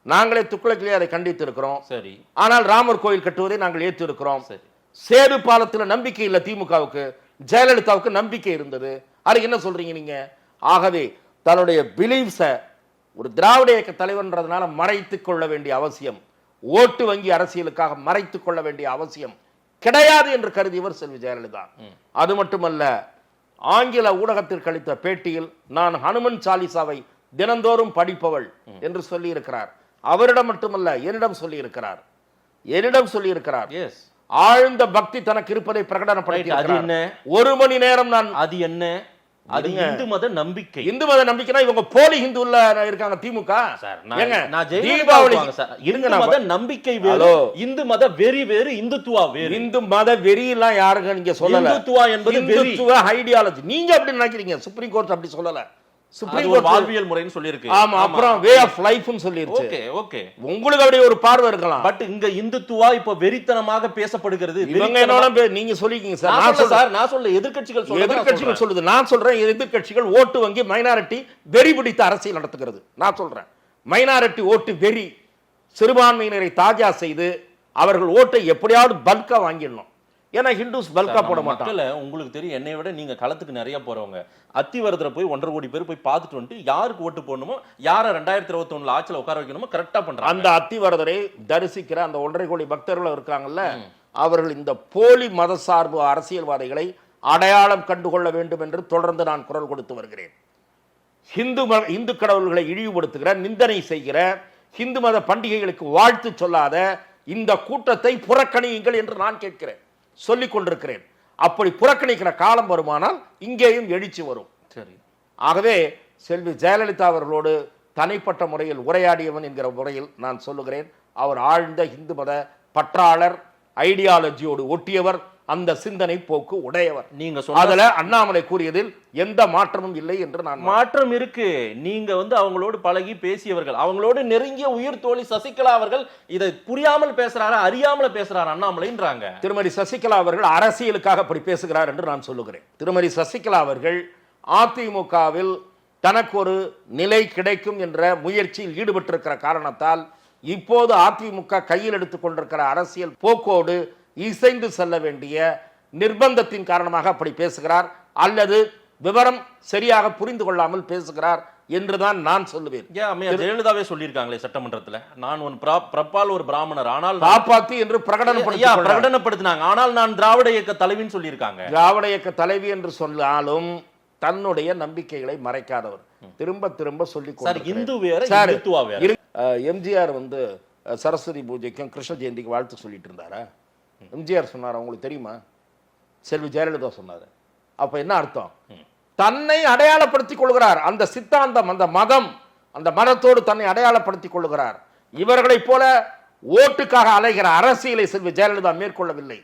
Speaker 3: நாங்களே துக்குளக்கிலே அதை கண்டித்து இருக்கிறோம்.
Speaker 2: சரி.
Speaker 3: ஆனால் ராமர் கோயில் கட்டுவதை நாங்கள் ஏற்று இருக்கிறோம். சேது பாலத்துல நம்பிக்கை இல்ல திமுகவுக்கு, ஜெயலலிதாவுக்கு நம்பிக்கை இருந்தது. அது என்ன சொல்றீங்க நீங்க? ஆகவே தன்னுடைய பிலீவ்ஸ ஒரு திராவிட இயக்க தலைவர்ன்றதுனால மறைத்துக் கொள்ள வேண்டிய அவசியம், ஓட்டு வங்கி அரசியலுக்காக மறைத்துக் கொள்ள வேண்டிய அவசியம் கிடையாது என்று கருதியவர் செல்வி ஜெயலலிதா. அது மட்டுமல்ல, ஆங்கில ஊடகத்திற்கு அளித்த பேட்டியில் நான் ஹனுமன் சாலிசாவை தினந்தோறும் படிப்பவள் என்று சொல்லி இருக்கிறார். அவரிடம் மட்டுமல்ல, என்னிடம் சொல்லி இருக்கிறார். ஆழ்ந்த பக்தி தனக்கு இருப்பதை பிரகடனப்படுத்தி 1 மணி நேரம் நான்
Speaker 2: அது என்ன அது இந்து மத நம்பிக்கை.
Speaker 3: இந்து மத நம்பிக்கைனா இவங்க போலி ஹிந்துல இருக்காங்க திமுக.
Speaker 2: தீபாவளி இந்து மத நம்பிக்கை வேறு, இந்து மத வெறி வேறு, இந்துத்துவா வேறு.
Speaker 3: இந்து மத வெறி எல்லாம் யாருங்க நீங்க சொல்லல.
Speaker 2: இந்துத்துவா என்பது
Speaker 3: இந்துத்துவ ஐடியாலஜி. நீங்க அப்படி நினைக்கிறீங்க. சுப்ரீம் கோர்ட் அப்படி சொல்லல.
Speaker 2: சுப்ரீம் கோர்ட் வாழ்வியல் முறைன்னு சொல்லிருக்கு.
Speaker 3: ஆமா, அப்புறம் வே ஆஃப் லைஃப்னு சொல்லிருச்சு.
Speaker 2: ஓகே ஓகே,
Speaker 3: உங்களுக்கு அப்படி ஒரு பார்வை இருக்கலாம்.
Speaker 2: பட் இங்க இந்துத்துவா இப்ப வெறித்தனமாக பேசப்படுகிறது.
Speaker 3: இவங்க என்னோட நீங்க சொல்லிருக்கீங்க சார்.
Speaker 2: நான் சொல்ல எதிர்க்கட்சிகள்
Speaker 3: சொல்லுது. நான் சொல்றேன் எதிர்க்கட்சிகள் ஓட்டு வங்கி மைனாரிட்டி வெறி பிடித்த அரசியல் நடத்துகிறது. நான் சொல்றேன் மைனாரிட்டி ஓட்டு வெறி, சிறுபான்மையினரை தாஜா செய்து அவர்கள் ஓட்டை எப்படியாவது பல்கா வாங்கிடணும். ஏன்னா ஹிந்துஸ் பல்கா போட மாட்டாங்க.
Speaker 2: உங்களுக்கு தெரியும், என்னை விட நீங்க களத்துக்கு நிறைய போறவங்க. அத்திவரதரை போய் 1.5 கோடி பேர் போய் பார்த்துட்டு வந்துட்டு யாருக்கு ஓட்டு போடணுமோ, யாரை 2021 ஆட்சியில் உட்கார வைக்கணுமோ கரெக்டா பண்றாங்க.
Speaker 3: அந்த அத்திவரதரை தரிசிக்கிற அந்த 1.5 கோடி பக்தர்கள் இருக்காங்கல்ல, அவர்கள் இந்த போலி மத சார்பு அரசியல்வாதிகளை அடையாளம் கண்டுகொள்ள வேண்டும் என்று தொடர்ந்து நான் குரல் கொடுத்து வருகிறேன். இந்து கடவுள்களை இழிவுபடுத்துகிற, நிந்தனை செய்கிற, இந்து மத பண்டிகைகளுக்கு வாழ்த்து சொல்லாத இந்த கூட்டத்தை புறக்கணியுங்கள் என்று நான் கேட்கிறேன், சொல்லிக் கொண்டிருக்கிறேன். அப்படி புறக்கணிக்கிற காலம் வருமானால் இங்கேயும் எழுச்சி வரும்.
Speaker 2: சரி.
Speaker 3: ஆகவே செல்வி ஜெயலலிதா அவர்களோடு தனிப்பட்ட முறையில் உரையாடியவன் என்கிற முறையில் நான் சொல்லுகிறேன், அவர் ஆழ்ந்த இந்து மத பற்றாளர், ஐடியாலஜியோடு ஒட்டியவர், அந்த சிந்தனை போக்கு உடையவர்.
Speaker 2: நீங்க
Speaker 3: அதுல அண்ணாமலை கூறியதில் எந்த மாற்றமும் இல்லை என்று நான்.
Speaker 2: மாற்றம் இருக்கு. நீங்க அவங்களோடு பழகி பேசியவர்கள், அவங்களோடு நெருங்கிய உயிர் தோழி சசிகலா அவர்கள் இதை புரியாமல் பேசுறாரு, அறியாமல பேசுறாரு அண்ணாமலைன்றாங்க.
Speaker 3: திருமதி சசிகலா அவர்கள் அரசியலுக்காக அப்படி பேசுகிறார் என்று நான் சொல்லுகிறேன். திருமதி சசிகலா அவர்கள் அதிமுகவில் தனக்கு ஒரு நிலை கிடைக்கும் என்ற முயற்சியில் ஈடுபட்டிருக்கிற காரணத்தால் இப்போது அதிமுக கையில் எடுத்துக் கொண்டிருக்கிற அரசியல் போக்கோடு இசைந்து செல்ல வேண்டிய நிர்பந்தத்தின் காரணமாக அப்படி பேசுகிறார், அல்லது விவரம் சரியாக புரிந்து கொள்ளாமல் பேசுகிறார் என்றுதான் நான் சொல்லுவேன்.
Speaker 2: ஏன் அம்மையார் ஜெயலலிதாவே சொல்லியிருக்காங்களே சட்டமன்றத்துல, நான் ஒரு பிரபால் ஒரு பிராமணர், ஆனால்
Speaker 3: காப்பாத்தி என்று
Speaker 2: பிரகடனப்படுத்தினாங்க, ஆனால் நான் திராவிட இயக்க தலைவின்னு சொல்லியிருக்காங்க.
Speaker 3: திராவிட இயக்க தலைவி என்று சொன்னாலும் தன்னுடைய நம்பிக்கைகளை மறைக்காதவர், திரும்ப திரும்ப சொல்லி
Speaker 2: இந்து வேற இந்துத்துவா வேற.
Speaker 3: எம்ஜிஆர் வந்து சரஸ்வதி பூஜைக்கும் கிருஷ்ண ஜெயந்திக்கு வாழ்த்து சொல்லிட்டு இருந்தாரா? எம்ஜிஆர் சொன்னார், உங்களுக்கு தெரியுமா? செல்வி ஜெயலலிதா சொன்னாரு. அப்ப என்ன அர்த்தம்? தன்னை அடையாளப்படுத்திக் கொள்கிறார். அந்த சித்தாந்தம், அந்த மதம், அந்த மதத்தோடு தன்னை அடையாளப்படுத்திக் கொள்கிறார். இவர்களைப் போல ஓட்டுக்காக அலைகிற அரசியலை செல்வி ஜெயலலிதா மேற்கொள்ளவில்லை.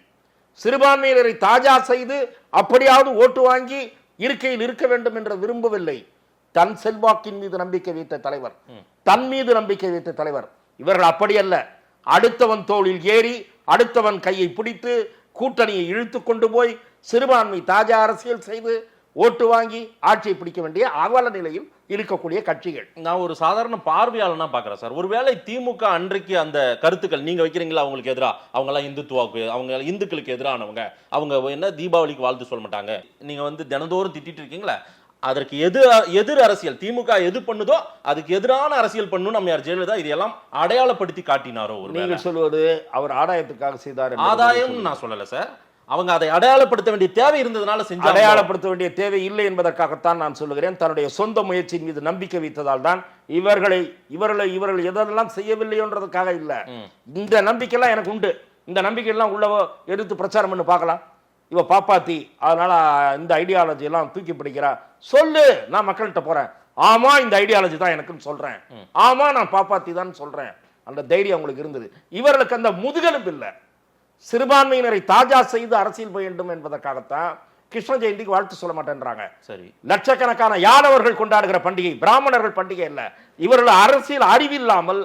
Speaker 3: சிறுபான்மையினரை தாஜா செய்து அப்படியாவது ஓட்டு வாங்கி இருக்கையில் இருக்க வேண்டும் என்று விரும்பவில்லை. தன் செல்வாக்கின் மீது நம்பிக்கை வைத்த தலைவர், தன் மீது நம்பிக்கை வைத்த தலைவர். இவர்கள் அப்படி அல்ல. அடுத்தவன் தோளில் ஏறி அடுத்தவன் கையை பிடித்து கூட்டணியை இழுத்து கொண்டு போய் சிறுபான்மை தாஜா அரசியல் செய்து ஓட்டு வாங்கி ஆட்சியை பிடிக்க வேண்டிய அவல நிலையில் இருக்கக்கூடிய கட்சிகள்.
Speaker 2: நான் ஒரு சாதாரண பார்வையாளனா பாக்குறேன் சார். ஒருவேளை திமுக அன்றைக்கு அந்த கருத்துக்கள் நீங்க வைக்கிறீங்களா அவங்களுக்கு எதிரா, அவங்க எல்லாம் இந்துத்துவாக்கு, அவங்க இந்துக்களுக்கு எதிரானவங்க, அவங்க என்ன தீபாவளிக்கு வாழ்த்து சொல்ல மாட்டாங்க, நீங்க வந்து தினந்தோறும் திட்டிட்டு இருக்கீங்களா, அதற்கு எதிர் அரசியல் திமுக எது பண்ணுதோ அதுக்கு எதிரான அரசியல் பண்ணணும் நம்ம ஜெயலலிதா இதெல்லாம் அடையாளப்படுத்தி காட்டினாரோ?
Speaker 3: நீங்கள் சொல்வது அவர் ஆதாயத்துக்காக செய்தார்.
Speaker 2: ஆதாயம் நான் சொல்லல சார், அவங்க அதை அடையாளப்படுத்த வேண்டிய தேவை இருந்ததுனால செஞ்சு.
Speaker 3: அடையாளப்படுத்த வேண்டிய தேவை இல்லை என்பதற்காகத்தான் நான் சொல்லுகிறேன். தன்னுடைய சொந்த முயற்சியின் மீது நம்பிக்கை வைத்ததால் தான் இவர்கள் எதெல்லாம் செய்யவில்லைன்றதுக்காக இல்ல. இந்த நம்பிக்கைலாம் எனக்கு உண்டு. இந்த நம்பிக்கையெல்லாம் உள்ளவோ எடுத்து பிரச்சாரம் பண்ணி பார்க்கலாம். இவ பாப்பாத்தி, அதனால இந்த ஐடியாலஜி எல்லாம் தூக்கி பிடிக்கிறா, சொல்லு, நான் மக்கள்கிட்ட போறேன், ஆமா இந்த ஐடியாலஜி தான் எனக்குன்னு சொல்றேன், ஆமா நான் பாப்பாத்தி தான் சொல்றேன். அந்த தைரியம் அவங்களுக்கு இருந்தது. இவர்களுக்கு அந்த முதுகெலும்பு இல்லை. சிறுபான்மையினரை தாஜா செய்து அரசியல் வேண்டும் என்பதற்காகத்தான் கிருஷ்ண ஜெயந்திக்கு வாழ்த்து சொல்ல மாட்டேன்றாங்க. சரி, லட்சக்கணக்கான யாதவர்கள் கொண்டாடுகிற பண்டிகை பிராமணர்கள் பண்டிகை இல்ல. இவர்கள் அரசியல் அறிவில்லாமல்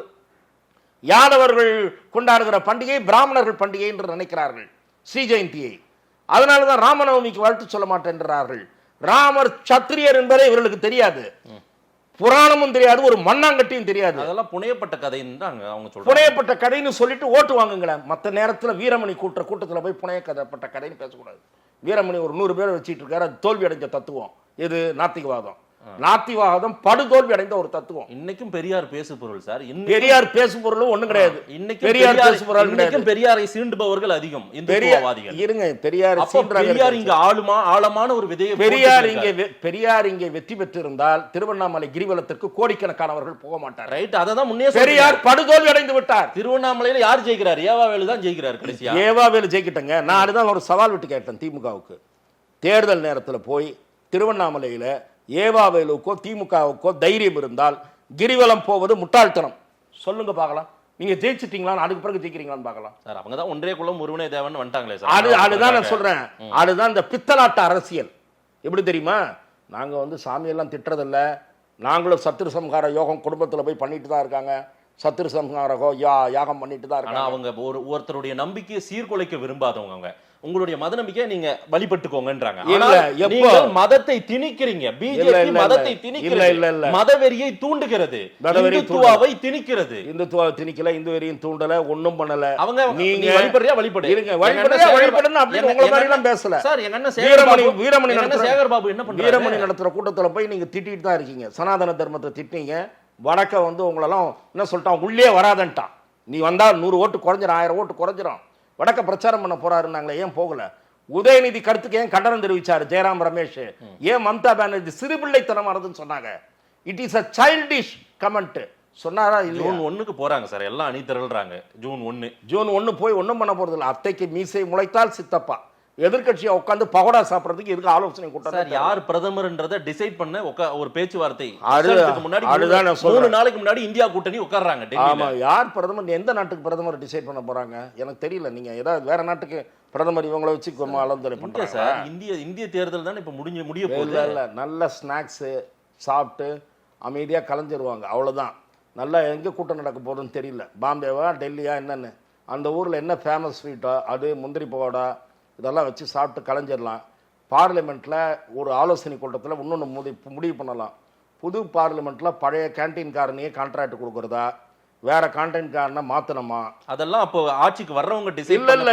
Speaker 3: யாதவர்கள் கொண்டாடுகிற பண்டிகை பிராமணர்கள் பண்டிகை என்று நினைக்கிறார்கள் ஸ்ரீ ஜெயந்தியை. அதனாலதான் ராமநவமிக்கு வாழ்த்து சொல்ல மாட்டேன்றார்கள். ராமர் சத்திரியர் என்பதை இவர்களுக்கு தெரியாது, புராணமும் தெரியாது, ஒரு மண்ணாங்கட்டியும் தெரியாது.
Speaker 2: அதெல்லாம் புனையப்பட்ட கதைன்னு தான் அவங்க சொல்றாங்க.
Speaker 3: புனையப்பட்ட கதைன்னு சொல்லிட்டு ஓட்டு வாங்குங்களேன். மற்ற நேரத்தில் வீரமணி கூட்டத்தில் போய் புனையப்பட்ட கதைன்னு பேசக்கூடாது. வீரமணி ஒரு 100 பேரை வச்சுட்டு இருக்காரு. அது தோல்வி அடைஞ்ச தத்துவம். இது நாத்திகவாதம். நாத்திகவாதம் படுதோல்வி அடைந்த ஒரு தத்துவம்.
Speaker 2: இன்னைக்கும் பெரியார் பேசு பொருள் சார்.
Speaker 3: பெரியார் பேசு பொருளும் ஒண்ணும் கிடையாது.
Speaker 2: இன்னைக்கு பெரியார் பேசு பொருள் கிடையாது. பெரியாரை சீண்டுபவர்கள் அதிகம் இந்துத்துவவாதிகள்.
Speaker 3: இருங்க, பெரியார்
Speaker 2: இங்க ஆழமான ஒரு விதையை
Speaker 3: பெரியார் இங்கே வெற்றி பெற்றிருந்தால் திருவண்ணாமலை கிரிவலத்திற்கு கோடிக்கணக்கானவர்கள் போக மாட்டார்.
Speaker 2: ரைட், அததான் முன்னே
Speaker 3: பெரியார் படுதோல்வி அடைந்து விட்டார்.
Speaker 2: திருவண்ணாமலையில யார் ஜெயிக்கிறார்? ஏவாவேலு தான் ஜெயிக்கிறார். கடைசியா
Speaker 3: ஏவாவேலு ஜெயிக்கிட்டங்க. நான் அதுதான் ஒரு சவால் விட்டு கேட்டேன் திமுகவுக்கு. தேர்தல் நேரத்தில் போய் திருவண்ணாமலையில ஏவாவேலுக்கோ திமுகவுக்கோ தைரியம் இருந்தால் கிரிவலம் போவது முட்டாள்தனம். சொல்லுங்க பார்க்கலாம். நீங்க ஜெயிச்சிட்டீங்களா, அதுக்கு பிறகு ஜெயிக்கிறீங்களான்னு பார்க்கலாம்.
Speaker 2: சார் அவங்க தான் ஒன்றே குலம் ஒருவனே தேவன் வந்துட்டாங்களே சார்.
Speaker 3: அதுதான் நான் சொல்றேன். அதுதான் இந்த பித்தலாட்ட அரசியல். எப்படி தெரியுமா? நாங்க வந்து சாமியெல்லாம் திட்டுறதில்ல. நாங்களும் சத்திரு சம்ஹார யோகம் குடும்பத்தில் போய் பண்ணிட்டு தான் இருக்காங்க. சத்திரு சம்ஹார யாகம் பண்ணிட்டு தான் இருக்காங்க.
Speaker 2: அவங்க ஒருத்தருடைய நம்பிக்கையை சீர்குலைக்க விரும்பாதவங்க. அவங்க உங்களுடைய மத நம்பிக்கையை நீங்க வழிபட்டுக்கோங்கன்றாங்க. மதத்தை திணிக்கிறீங்க. பிஜேபி மதத்தை திணிக்கிறது, மதவெறியை தூண்டுகிறது, இந்துத்துவாவை திணிக்கிறது.
Speaker 3: இந்துத்துவாவை திணிக்கல, இந்து வெறியும் தூண்டல, ஒண்ணும் பண்ணல.
Speaker 2: அவங்க நீங்க வழிபடுறியா வழிபடு
Speaker 3: இருங்க, வழிபடுன்னு அப்படி உங்க மாதிரி எல்லாம் பேசல
Speaker 2: சார். எங்க அண்ணன்
Speaker 3: வீரமணி
Speaker 2: சேகர் பாபு என்ன பண்றாரு?
Speaker 3: வீரமணி நடத்துற கூட்டத்துல போய் நீங்க திட்டிட்டு தான் இருக்கீங்க. சனாதன தர்மத்தை திட்டிங்க. வடக்க வந்து உங்களெல்லாம் என்ன சொல்லிட்டான், உள்ளே வராதன்ட்டான். நீ வந்தா 100 ஓட்டு குறைஞ்சிடும், 1000 ஓட்டு குறைஞ்சிடும். வடக்க பிரச்சாரம் பண்ண போறாருன்னாங்களே, ஏன் போகல? உதயநிதி கருத்துக்கு ஏன் கண்டனம் தெரிவிச்சாரு ஜெயராம் ரமேஷ்? ஏன் மம்தா பானர்ஜி சிறுபிள்ளைத்தனமானதுன்னு சொன்னாங்க? It is a childish comment சொன்னாரா?
Speaker 2: ஜூன் 1க்கு போறாங்க சார், எல்லாம் அணி திரள்றாங்க.
Speaker 3: ஜூன் 1 போய் ஒண்ணும் பண்ண போறது இல்லை. அத்தைக்கு மீசை முளைத்தால் சித்தப்பா. எதிர்கட்சியா உட்காந்து பகோடா சாப்பிடறதுக்கு இதுக்கு ஆலோசனை கூட்டம்.
Speaker 2: யார் பிரதமர்ன்றதை டிசைட் பண்ண ஒரு பேச்சுவார்த்தை.
Speaker 3: முன்னாடி
Speaker 2: 3 நாளைக்கு முன்னாடி இந்தியா கூட்டணி உட்கார்றாங்க.
Speaker 3: ஆமா, யார் பிரதமர், எந்த நாட்டுக்கு பிரதமர் டிசைட் பண்ண போறாங்க எனக்கு தெரியல. நீங்க ஏதாவது வேற நாட்டுக்கு பிரதமர் இவங்களை வச்சு ஆலோசனை பண்றாங்க
Speaker 2: சார். இந்திய தேர்தல் தான் இப்ப முடிய போகுது.
Speaker 3: இல்ல, நல்ல ஸ்நாக்ஸ் சாப்பிட்டு அமைதியா கலைஞ்சிருவாங்க, அவ்வளவுதான். நல்லா எங்க கூட்டம் நடக்க போகுதுன்னு தெரியல. பாம்பேவா டெல்லியா என்னன்னு, அந்த ஊர்ல என்ன ஃபேமஸ் ஸ்வீட்டோ அது, முந்திரி பகோடா, இதெல்லாம் வச்சு சாப்பிட்டு கலைஞ்சிடலாம். பார்லிமெண்ட்டில் ஒரு ஆலோசனை கூட்டத்தில் இன்னொன்று முடிவு பண்ணலாம். புது பார்லிமெண்ட்டில் பழைய கேன்டீன்காரனையே கான்ட்ராக்ட் கொடுக்குறதா, வேற கான்டென்ட்காரனா மாத்தணுமா?
Speaker 2: அதெல்லாம் அப்போ ஆட்சிக்கு வர்றவங்க டிசைட்
Speaker 3: இல்ல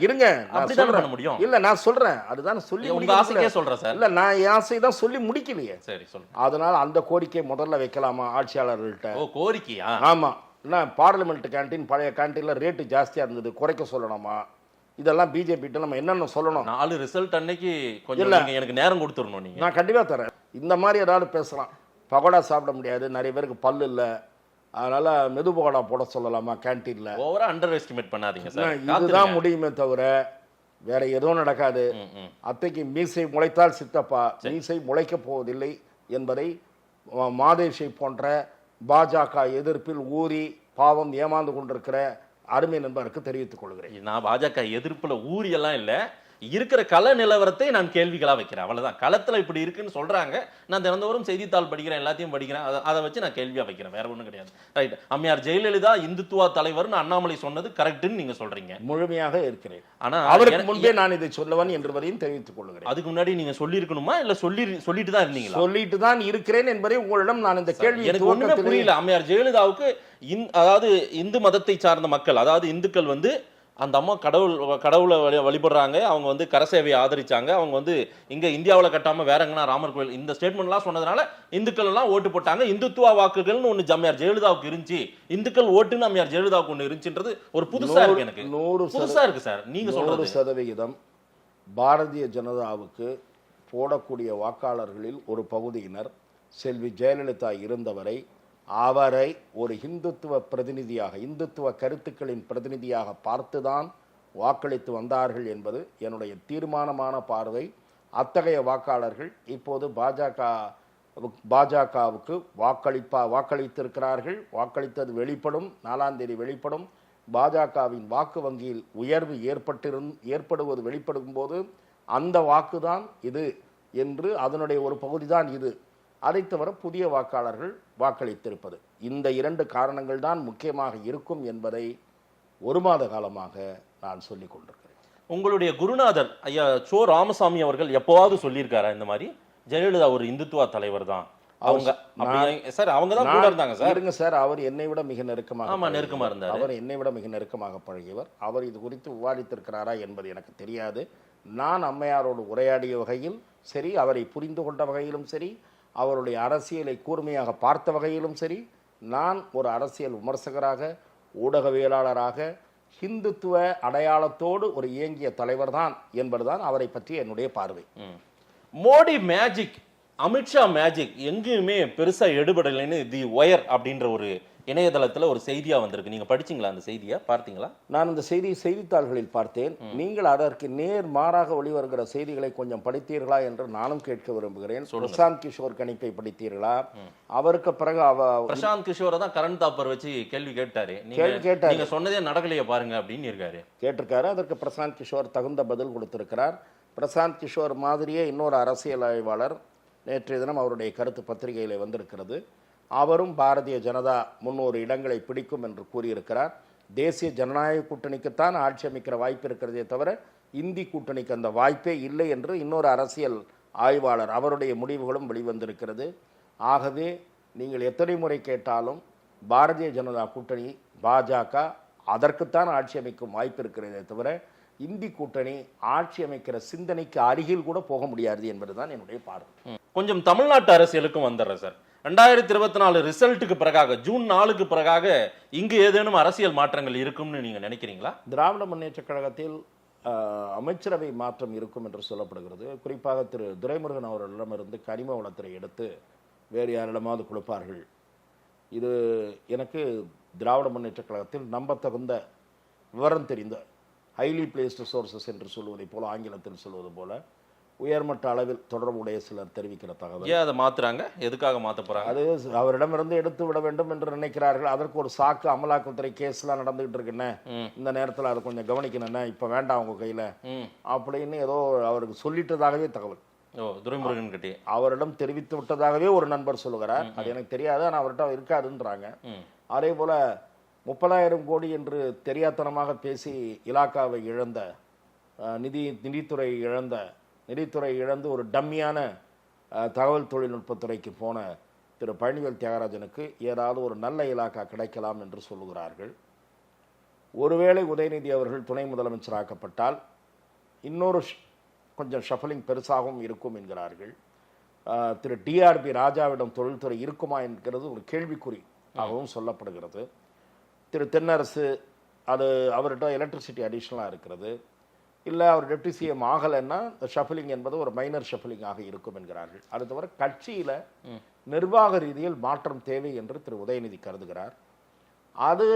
Speaker 3: இருங்க நான்
Speaker 2: அப்படிதான் பண்ண
Speaker 3: சொல்றேன்.
Speaker 2: முடியும்.
Speaker 3: இல்ல நான் சொல்றேன், அதுதான் சொல்லி
Speaker 2: உங்க ஆசைக்கே சொல்றேன் சார்.
Speaker 3: இல்ல நான் என் ஆசை தான் சொல்லி முடிக்கலையே.
Speaker 2: சரி சொல்லுங்க.
Speaker 3: அதனால அந்த கோரிக்கை முதல்ல வைக்கலாமா ஆட்சியாளர்கள்ட்ட?
Speaker 2: ஓ கோரிக்கையா?
Speaker 3: ஆமா. என்ன பார்லிமெண்ட் கேண்டீன் பழைய கேண்டீன்ல ரேட்டு ஜாஸ்தியா இருந்தது, குறைக்க சொல்லணுமா? இதெல்லாம் பிஜேபி கிட்ட நம்ம என்னென்ன சொல்லணும்?
Speaker 2: 4 ரிசல்ட் அன்னைக்கு கொஞ்சம் நீங்க எனக்கு நேரம் கொடுத்துடணும். நீங்க
Speaker 3: நான் கண்டிப்பா தரேன். இந்த மாதிரி ஏதாவது பேசலாம். பகோடா சாப்பிட முடியாது, நிறைய பேருக்கு பல்லு இல்ல, அதனால மெது பகோடா போட சொல்லலாமா கேண்டீன்ல?
Speaker 2: ஓவரா அண்டர் எஸ்டிமேட் பண்ணாதீங்க சார்.
Speaker 3: இதுதான் முடியுமே தவிர வேற எதுவும் நடக்காது. அத்தைக்கு மீசை முளைத்தால் சித்தப்பா, மீசை முளைக்க போவதில்லை என்பதை மாதேஷை போன்ற பாஜக எதிர்ப்பில் ஊறி பாவம் ஏமாந்து கொண்டிருக்கிற அருமை நண்பருக்கு தெரிவித்துக் கொள்கிறேன்.
Speaker 2: நான் பாஜக எதிர்ப்புல ஊரி எல்லாம் இல்ல, இருக்கிற கள நிலவரத்தை நான் கேள்விகளா வைக்கிறேன், அவ்வளவுதான். களத்துல இப்படி இருக்குன்னு சொல்றாங்க, நான் தினந்தோறும் செய்தித்தாள் படிக்கிறேன், எல்லாத்தையும் படிக்கிறேன், அதை வச்சு நான் கேள்வியா வைக்கிறேன், வேற ஒண்ணும் கிடையாது. ரைட். அம்மையார் ஜெயலலிதா இந்துத்துவா தலைவர்னு அண்ணாமலை சொன்னது கரெக்ட்னு நீங்க சொல்றீங்க.
Speaker 3: முழுமையாக இருக்கிறேன்.
Speaker 2: ஆனா
Speaker 3: அவருக்கு முன்பே நான் இதை சொல்லுவேன் என்பதையும் தெரிவித்துக் கொள்கிறேன்.
Speaker 2: அதுக்கு முன்னாடி நீங்க சொல்லி இருக்கணுமா இல்ல சொல்லிட்டு தான் இருந்தீங்களா?
Speaker 3: சொல்லிட்டு தான் இருக்கிறேன் என்பதை உங்களிடம் நான் இந்த கேள்வி
Speaker 2: எனக்கு ஒண்ணுமே புரியல. அம்மையார் ஜெயலலிதாவுக்கு அதாவது இந்து மதத்தை சார்ந்த மக்கள், அதாவது இந்துக்கள் வந்து அந்த அம்மா கடவுளை வழிபடுறாங்க, அவங்க வந்து கரசேவையை ஆதரிச்சாங்க, அவங்க வந்து இங்க இந்தியாவில் கட்டாம வேற எங்கன்னா ராமர் கோயில், இந்த ஸ்டேட்மெண்ட்லாம் சொன்னதுனால இந்துக்கள் எல்லாம் ஓட்டு போட்டாங்க. இந்துத்துவா வாக்குகள்னு ஒண்ணு அம்மையார் ஜெயலலிதாவுக்கு இருந்துச்சு, இந்துக்கள் ஓட்டுன்னு அம்மையார் ஜெயலலிதாவுக்கு ஒண்ணு இருந்துச்சுன்றது ஒரு புதுசா இருக்கு, எனக்கு புதுசா இருக்கு சார். நீங்க சொல்றது
Speaker 3: 100% பாரதிய ஜனதாவுக்கு போடக்கூடிய வாக்காளர்களில் ஒரு பகுதியினர் செல்வி ஜெயலலிதா இருந்தவரை அவரை ஒரு இந்துத்துவ பிரதிநிதியாக, இந்துத்துவ கருத்துக்களின் பிரதிநிதியாக பார்த்துதான் வாக்களித்து வந்தார்கள் என்பது என்னுடைய தீர்மானமான பார்வை. அத்தகைய வாக்காளர்கள் இப்போது பாஜகவுக்கு வாக்களித்திருக்கிறார்கள். வாக்களித்தது வெளிப்படும், 4ஆம் தேதி வெளிப்படும். பாஜகவின் வாக்கு வங்கியில் உயர்வு ஏற்படுவது வெளிப்படும் போது அந்த வாக்குதான் இது என்று, அதனுடைய ஒரு பகுதிதான் இது. அதை தவிர புதிய வாக்காளர்கள் வாக்களித்திருப்பது, இந்த 2 காரணங்கள் தான் முக்கியமாக இருக்கும் என்பதை 1 மாத காலமாக நான் சொல்லிக் கொண்டிருக்கிறேன்.
Speaker 2: உங்களுடைய குருநாதர் ஐயா சோ ராமசாமி அவர்கள் எப்போவாவது சொல்லியிருக்காரா இந்த மாதிரி ஜெயலலிதா ஒரு இந்துத்துவா தலைவர் தான் அவங்க சார்? அவங்க தான் கூட இருந்தாங்க சார்.
Speaker 3: இருங்க சார், அவர் என்னை விட மிக நெருக்கமாக
Speaker 2: இருந்தார்.
Speaker 3: அவர் என்னை விட மிக நெருக்கமாக பழகியவர். அவர் இது குறித்து விவாதித்திருக்கிறாரா என்பது எனக்கு தெரியாது. நான் அம்மையாரோடு உரையாடிய வகையில் சரி, அவரை புரிந்து கொண்ட வகையிலும் சரி, அவருடைய அரசியலை கூர்மையாக பார்த்த வகையிலும் சரி, நான் ஒரு அரசியல் விமர்சகராக, ஊடகவியலாளராக, ஹிந்துத்துவ அடையாளத்தோடு ஒரு இயங்கிய தலைவர் தான் என்பதுதான் அவரை பற்றி என்னுடைய பார்வை.
Speaker 2: மோடி மேஜிக், அமித்ஷா மேஜிக் எங்கேயுமே பெருசா எடுபடலைன்னு தி ஒயர் அப்படின்ற ஒரு இணையதளத்துல ஒரு செய்தியா வந்திருக்கு. நீங்க படிச்சீங்களா அந்த செய்தியை? பார்த்தீங்களா?
Speaker 3: நான் இந்த செய்தியை செய்தித்தாள்களில் பார்த்தேன். நீங்கள் அதற்கு நேர் மாறாக வெளிவருகிற செய்திகளை கொஞ்சம் படித்தீர்களா என்று நானும் கேட்க விரும்புகிறேன். பிரசாந்த் கிஷோர் கணிப்பை படித்தீர்களா? அவருக்கு பிறகு
Speaker 2: பிரசாந்த் கிஷோரை தான் கரண் தாப்பர் வச்சு கேள்வி கேட்டாரு. நீங்க சொன்னதே நடக்கலையே பாருங்க அப்படின்னு இருக்காரு, கேட்டிருக்காரு.
Speaker 3: அதற்கு பிரசாந்த் கிஷோர் தகுந்த பதில் கொடுத்திருக்கிறார். பிரசாந்த் கிஷோர் மாதிரியே இன்னொரு அரசியல் ஆய்வாளர் நேற்றைய தினம் அவருடைய கருத்து பத்திரிகையில் வந்திருக்கிறது. அவரும் பாரதிய ஜனதா 300 இடங்களை பிடிக்கும் என்று கூறியிருக்கிறார். தேசிய ஜனநாயக கூட்டணிக்குத்தான் ஆட்சி அமைக்கிற வாய்ப்பு இருக்கிறதே தவிர இந்தி கூட்டணிக்கு அந்த வாய்ப்பே இல்லை என்று இன்னொரு அரசியல் ஆய்வாளர் அவருடைய முடிவுகளும் வெளிவந்திருக்கிறது. ஆகவே நீங்கள் எத்தனை முறை கேட்டாலும் பாரதிய ஜனதா கூட்டணி, பாஜக அதற்குத்தான் ஆட்சி அமைக்கும் வாய்ப்பு இருக்கிறதே தவிர இந்தி கூட்டணி ஆட்சி அமைக்கிற சிந்தனைக்கு அருகில் கூட போக முடியாது என்பதுதான் என்னுடைய பார்வை.
Speaker 2: கொஞ்சம் தமிழ்நாட்டு அரசியலுக்கும் வந்துடுறேன் சார். 2024 ரிசல்ட்டுக்கு பிறகாக, ஜூன் 4க்கு பிறகாக இங்கு ஏதேனும் அரசியல் மாற்றங்கள் இருக்கும்னு நீங்க நினைக்கிறீங்களா?
Speaker 3: திராவிட முன்னேற்ற கழகத்தில் அமைச்சரவை மாற்றம் இருக்கும் என்று சொல்லப்படுகிறது. குறிப்பாக திரு துரைமுருகன் அவர்களிடமிருந்து கனிம வளத்துறை எடுத்து வேறு யாரிடமாவது கொடுப்பார்கள். இது எனக்கு திராவிட முன்னேற்ற கழகத்தில் நம்பத்தகுந்த, விவரம் தெரிந்த, ஹைலி பிளேஸ்டு சோர்சஸ் என்று சொல்வதை போல, ஆங்கிலத்தில் சொல்வது போல உயர்மட்ட அளவில் தொடர்புடைய சிலர் தெரிவிக்கிற தகவல்.
Speaker 2: ஏன் அதை மாத்துறாங்க? எதுக்காக மாற்ற போறாங்க?
Speaker 3: அது அவரிடமிருந்து எடுத்து விட வேண்டும் என்று நினைக்கிறார்கள். அதற்கு ஒரு சாக்கு அமலாக்கத்துறை கேஸ்லாம் நடந்துகிட்டு இருக்குன்னு, இந்த நேரத்தில் அதை கொஞ்சம் கவனிக்கணும்னா இப்ப வேண்டாம் உங்க கையில அப்படின்னு ஏதோ அவருக்கு சொல்லிட்டதாகவே தகவல்.
Speaker 2: துரைமுருகன் கிட்டே
Speaker 3: அவரிடம் தெரிவித்து விட்டதாகவே ஒரு நண்பர் சொல்லுகிறார். அது எனக்கு தெரியாது, ஆனால் அவர்கிட்ட இருக்காதுன்றாங்க. அதே போல 30,000 கோடி என்று தெரியாத்தனமாக பேசி இலாக்காவை இழந்த, நிதித்துறை இழந்து ஒரு டம்மியான தகவல் தொழில்நுட்பத்துறைக்கு போன திரு பழனிவேல் தியாகராஜனுக்கு ஏதாவது ஒரு நல்ல இலாக்கா கிடைக்கலாம் என்று சொல்லுகிறார்கள். ஒருவேளை உதயநிதி அவர்கள் துணை முதலமைச்சராக்கப்பட்டால் இன்னொரு கொஞ்சம் ஷஃபலிங் பெருசாகவும் இருக்கும் என்கிறார்கள். திரு டிஆர்பி ராஜாவிடம் தொழில்துறை இருக்குமா என்கிறது ஒரு கேள்விக்குறி ஆகவும் சொல்லப்படுகிறது. திரு தென்னரசு அது அவர்கிட்ட எலக்ட்ரிசிட்டி அடிஷ்னலாக இருக்கிறது. இல்லை அவர் டெப்டி சிஎம் ஆகலைன்னா ஷஃபலிங் என்பது ஒரு மைனர் ஷஃபலிங்காக இருக்கும் என்கிறார்கள். அது தவிர கட்சியில் நிர்வாக ரீதியில் மாற்றம் தேவை என்று திரு உதயநிதி கருதுகிறார். அது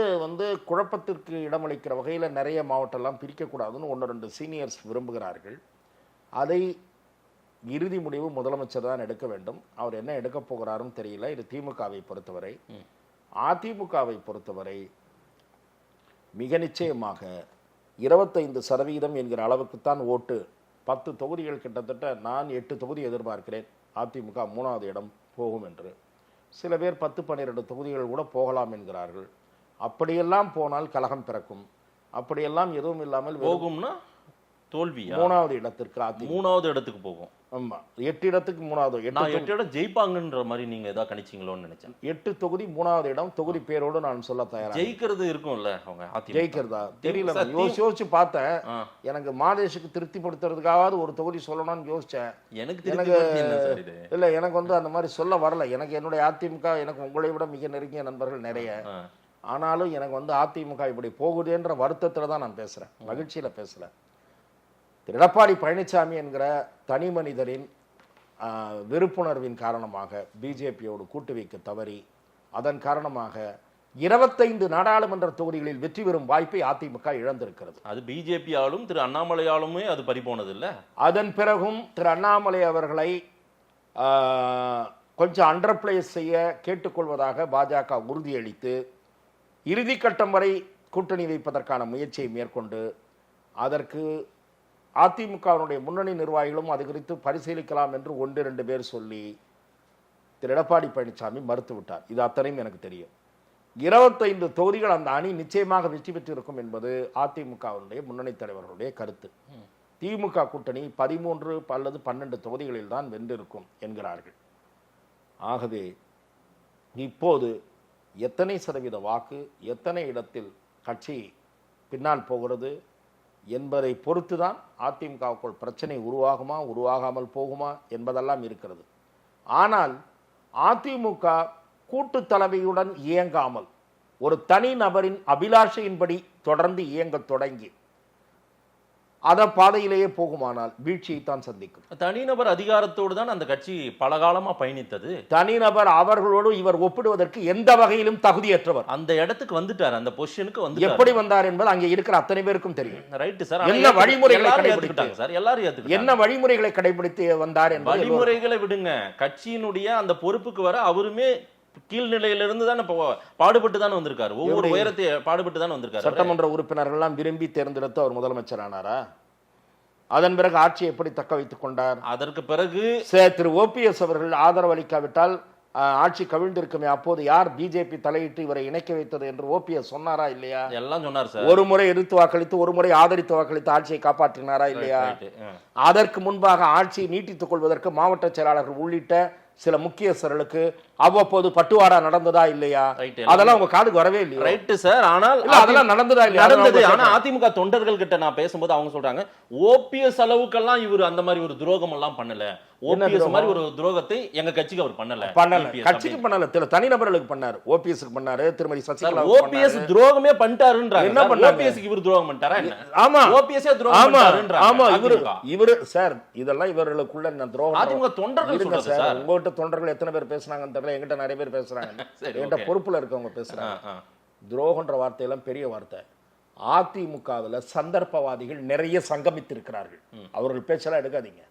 Speaker 3: குழப்பத்திற்கு இடமளிக்கிற வகையில் நிறைய மாவட்டம்லாம் பிரிக்கக்கூடாதுன்னு 1-2 சீனியர்ஸ் விரும்புகிறார்கள். அதை இறுதி முடிவு முதலமைச்சர் தான் எடுக்க வேண்டும். அவர் என்ன எடுக்க போகிறாரும் தெரியல. இது திமுகவை பொறுத்தவரை. அதிமுகவை பொறுத்தவரை மிக நிச்சயமாக 25% என்கிற அளவுக்குத்தான் ஓட்டு. 10 தொகுதிகள் கிட்டத்தட்ட நான் 8 தொகுதி எதிர்பார்க்கிறேன். அதிமுக 3வது இடம் போகும் என்று. சில பேர் 10-12 தொகுதிகள் கூட போகலாம் என்கிறார்கள். அப்படியெல்லாம் போனால் கலகம் பிறக்கும். அப்படியெல்லாம் எதுவும் இல்லாமல்
Speaker 2: போகும்னா தோல்வியா?
Speaker 3: 3வது இடத்திற்கு
Speaker 2: 3வது இடத்துக்கு போகும்.
Speaker 3: ஆமா, 8 இடத்துக்கு 3வது.
Speaker 2: 8 இடம் ஜெயிப்பாங்கன்ற மாதிரி நீங்க ஏதாவது கணிச்சீங்களோன்னு நினைச்சேன்.
Speaker 3: 8 தொகுதி 3வது இடம். தொகுதி பேரோடு நான் சொல்ல தயாரா.
Speaker 2: ஜெயிக்கிறது இருக்கும்ல அவங்க
Speaker 3: ஜெயிக்கிறதா தெரியல. யோசிச்சு பார்த்தேன். எனக்கு மாதேஷுக்கு திருப்திப்படுத்துறதுக்காவது ஒரு தொகுதி சொல்லணும்னு யோசிச்சேன். எனக்கு இல்ல, எனக்கு அந்த மாதிரி சொல்ல வரல. எனக்கு என்னுடைய அதிமுக, எனக்கு உங்களை விட மிக நெருங்கிய நண்பர்கள் நிறைய. ஆனாலும் எனக்கு அதிமுக இப்படி போகுதுன்ற வருத்தத்துல தான் நான் பேசுறேன், மகிழ்ச்சியில பேசல. திரு எடப்பாடி பழனிசாமி என்கிற தனி மனிதரின் வெறுப்புணர்வின் காரணமாக பிஜேபியோடு கூட்டு வைக்க தவறி அதன் காரணமாக 25 நாடாளுமன்ற தொகுதிகளில் வெற்றி பெறும் வாய்ப்பை அதிமுக இழந்திருக்கிறது.
Speaker 2: அது பிஜேபியாலும் திரு அண்ணாமலையாலுமே அது பறிபோனது இல்லை.
Speaker 3: அதன் பிறகும் திரு அண்ணாமலை அவர்களை கொஞ்சம் அண்டர்பிளேஸ் செய்ய கேட்டுக்கொள்வதாக பாஜக உறுதியளித்து இறுதிக்கட்டம் வரை கூட்டணி வைப்பதற்கான முயற்சியை மேற்கொண்டு அதற்கு அதிமுகவினுடைய முன்னணி நிர்வாகிகளும் அது குறித்து பரிசீலிக்கலாம் என்று 1-2 பேர் சொல்லி திரு எடப்பாடி பழனிசாமி மறுத்துவிட்டார். இது அத்தனையும் எனக்கு தெரியும். 25 தொகுதிகள் அந்த அணி நிச்சயமாக வெற்றி பெற்றிருக்கும் என்பது அதிமுகவினுடைய முன்னணி தலைவர்களுடைய கருத்து. திமுக கூட்டணி 13 அல்லது 12 தொகுதிகளில் தான் வென்றிருக்கும் என்கிறார்கள். ஆகவே இப்போது எத்தனை சதவீத வாக்கு, எத்தனை இடத்தில் கட்சி பின்னால் போகிறது என்பதை பொறுத்துதான் அதிமுகவுக்குள் பிரச்சனை உருவாகுமா உருவாகாமல் போகுமா என்பதெல்லாம் இருக்கிறது. ஆனால் அதிமுக கூட்டு தலைமையுடன் இயங்காமல் ஒரு தனி நபரின் அபிலாஷையின்படி தொடர்ந்து இயங்க தொடங்கி அத பாதையிலேயே போகுமானால் வீழ்ச்சியைத்தான் சந்திக்கும்.
Speaker 2: தனிநபர் அதிகாரத்தோடு தான் அந்த கட்சி பல காலமா பயணித்தது.
Speaker 3: தனிநபர் அவர்களோடு இவர் ஒப்பிடுவதற்கு எந்த வகையிலும் தகுதியற்றவர்.
Speaker 2: அந்த இடத்துக்கு வந்துட்டார், அந்த பொசிஷனுக்கு வந்து
Speaker 3: எப்படி வந்தார் என்பது அங்கே இருக்கிற அத்தனை பேருக்கும் தெரியும்.
Speaker 2: Right sir.
Speaker 3: என்ன வழிமுறைகளை கடைபிடித்தாங்க
Speaker 2: சார்? எல்லாரும் ஏத்துக்கிட்டாங்க.
Speaker 3: என்ன வழிமுறைகளை கடைபிடித்து வந்தார் என்பது
Speaker 2: வழிமுறைகளை விடுங்க, கட்சியினுடைய அந்த பொறுப்புக்கு வர அவருமே கீழ்நிலையிலிருந்து தான் பாடுபட்டு தான் வந்திருக்காரு. ஒவ்வொரு உயரத்தை பாடுபட்டு தான் வந்திருக்காரு.
Speaker 3: சட்டமன்ற உறுப்பினர்கள் எல்லாம் விரும்பி தேர்ந்தெடுத்து அவர் முதலமைச்சர் ஆனாரா? அதன் பிறகு ஆட்சியை எப்படி தக்க வைத்துக் கொண்டார்?
Speaker 2: அதற்கு பிறகு
Speaker 3: திரு ஓபிஎஸ் அவர்கள் ஆதரவு அளிக்காவிட்டால் ஆட்சி கவிழ்ந்திருக்குமே. அப்போது யார் பிஜேபி தலையிட்டு இவரை இணைக்க வைத்தது என்று ஓபிஎஸ் சொன்னாரா இல்லையா?
Speaker 2: எல்லாம் சொன்னார் சார்.
Speaker 3: ஒரு முறை எதிர்த்து வாக்களித்து ஒரு முறை ஆதரித்து வாக்களித்து ஆட்சியை காப்பாற்றினாரா இல்லையா? அதற்கு முன்பாக ஆட்சியை நீட்டித்துக் கொள்வதற்கு மாவட்ட செயலாளர்கள் உள்ளிட்ட சில முக்கியஸ்தர்களுக்கு அவ்வப்போது பட்டுவாடா நடந்ததா இல்லையா? அதெல்லாம் உங்க காதுக்கு வரவே இல்லையா?
Speaker 2: Right sir. ஆனால்
Speaker 3: அதெல்லாம் நடந்ததா இல்லையா?
Speaker 2: நடந்தது. ஆனா அதிமுக தொண்டர்கள் கிட்ட நான் பேசும்போது அவங்க சொல்றாங்க ஓபிஎஸ் அளவுக்கெல்லாம் இவர் அந்த மாதிரி ஒரு துரோகம் எல்லாம் பண்ணல. ஓபிஎஸ் மாதிரி ஒரு துரோகத்தை எங்க கட்சிக்கு அவர் பண்ணல.
Speaker 3: கட்சிக்கு பண்ணல, தனிநபர்களுக்கு பண்ணாரு. ஓபிஎஸ்க்கு பண்ணாரு, திருமதி சசிகலா.
Speaker 2: ஓபிஎஸ் துரோகமே பண்ணிட்டாருன்றாங்க. என்ன பண்ணாரு? ஓபிஎஸ்க்கு இவர் துரோகம் பண்ணிட்டாரா என்ன? ஆமா, ஓபிஎஸ்ஸே துரோகம் பண்ணிட்டாருன்றாங்க.
Speaker 3: ஆமா, இவரு சார் இதெல்லாம் இவர்களுக்குள்ள நான் துரோகம்.
Speaker 2: அதிமுக தொண்டர்கள் சொல்றாங்க சார்.
Speaker 3: உங்ககிட்ட தொண்டர்கள் எத்தனை பேர் பேசுறாங்கன்னு தெரியல, என்கிட்ட நிறைய பேர் பேசுறாங்க. என்கிட்ட பொறுப்புல இருக்கவங்க பேசுறாங்க. துரோகன்ற வார்த்தையெல்லாம் பெரிய வார்த்தை. அதிமுகவில் சந்தர்ப்பவாதிகள் நிறைய சங்கமித்திருக்கிறார்கள். அவர்கள் பேச்செல்லாம் எடுக்காதீங்க.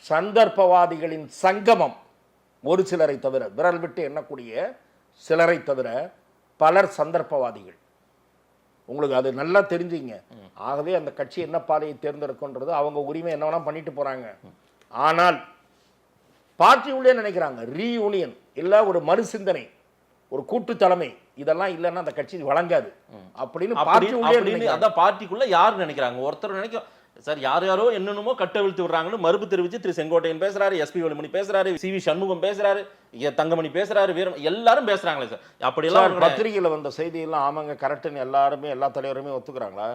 Speaker 3: சந்தர்ப்பவாதிகளின் சங்கமம் ஒரு சிலரை தவிர, விரல் விட்டு எண்ணக்கூடிய சிலரை தவிர பலர் சந்தர்ப்பவாதிகள். உங்களுக்கு அது நல்லா தெரிஞ்சுங்க. ஆகவே அந்த கட்சி என்ன பாதையை தேர்ந்தெடுக்கின்றது அவங்க உரிமை என்ன வேணா பண்ணிட்டு போறாங்க. ஆனால் பார்ட்டி உள்ளே நினைக்கிறாங்க ரீயூனியன் இல்ல ஒரு மறுசிந்தனை, ஒரு கூட்டு தலைமை, இதெல்லாம் இல்லைன்னா அந்த கட்சி வழங்காது அப்படின்னு பார்ட்டி உள்ளே.
Speaker 2: அதான் பார்ட்டிக்குள்ள யார் நினைக்கிறாங்க? ஒருத்தர் நினைக்க சார் யாரோ என்னென்னமோ கட்டவிழ்த்து விடுறாங்கன்னு மறுப்பு தெரிவிச்சு திரு செங்கோட்டையன் பேசுறாரு, எஸ்பி வேலுமணி பேசுறாரு, சிவி சண்முகம் பேசுறாரு, தங்கமணி பேசுறாரு, வீரம் எல்லாரும் பேசுறாங்களே சார். அப்படியெல்லாம்
Speaker 3: பத்திரிகையில வந்த செய்தியெல்லாம் ஆமாங்க கரெக்டுன்னு எல்லாருமே எல்லா தலைவருமே ஒத்துக்கிறாங்களா?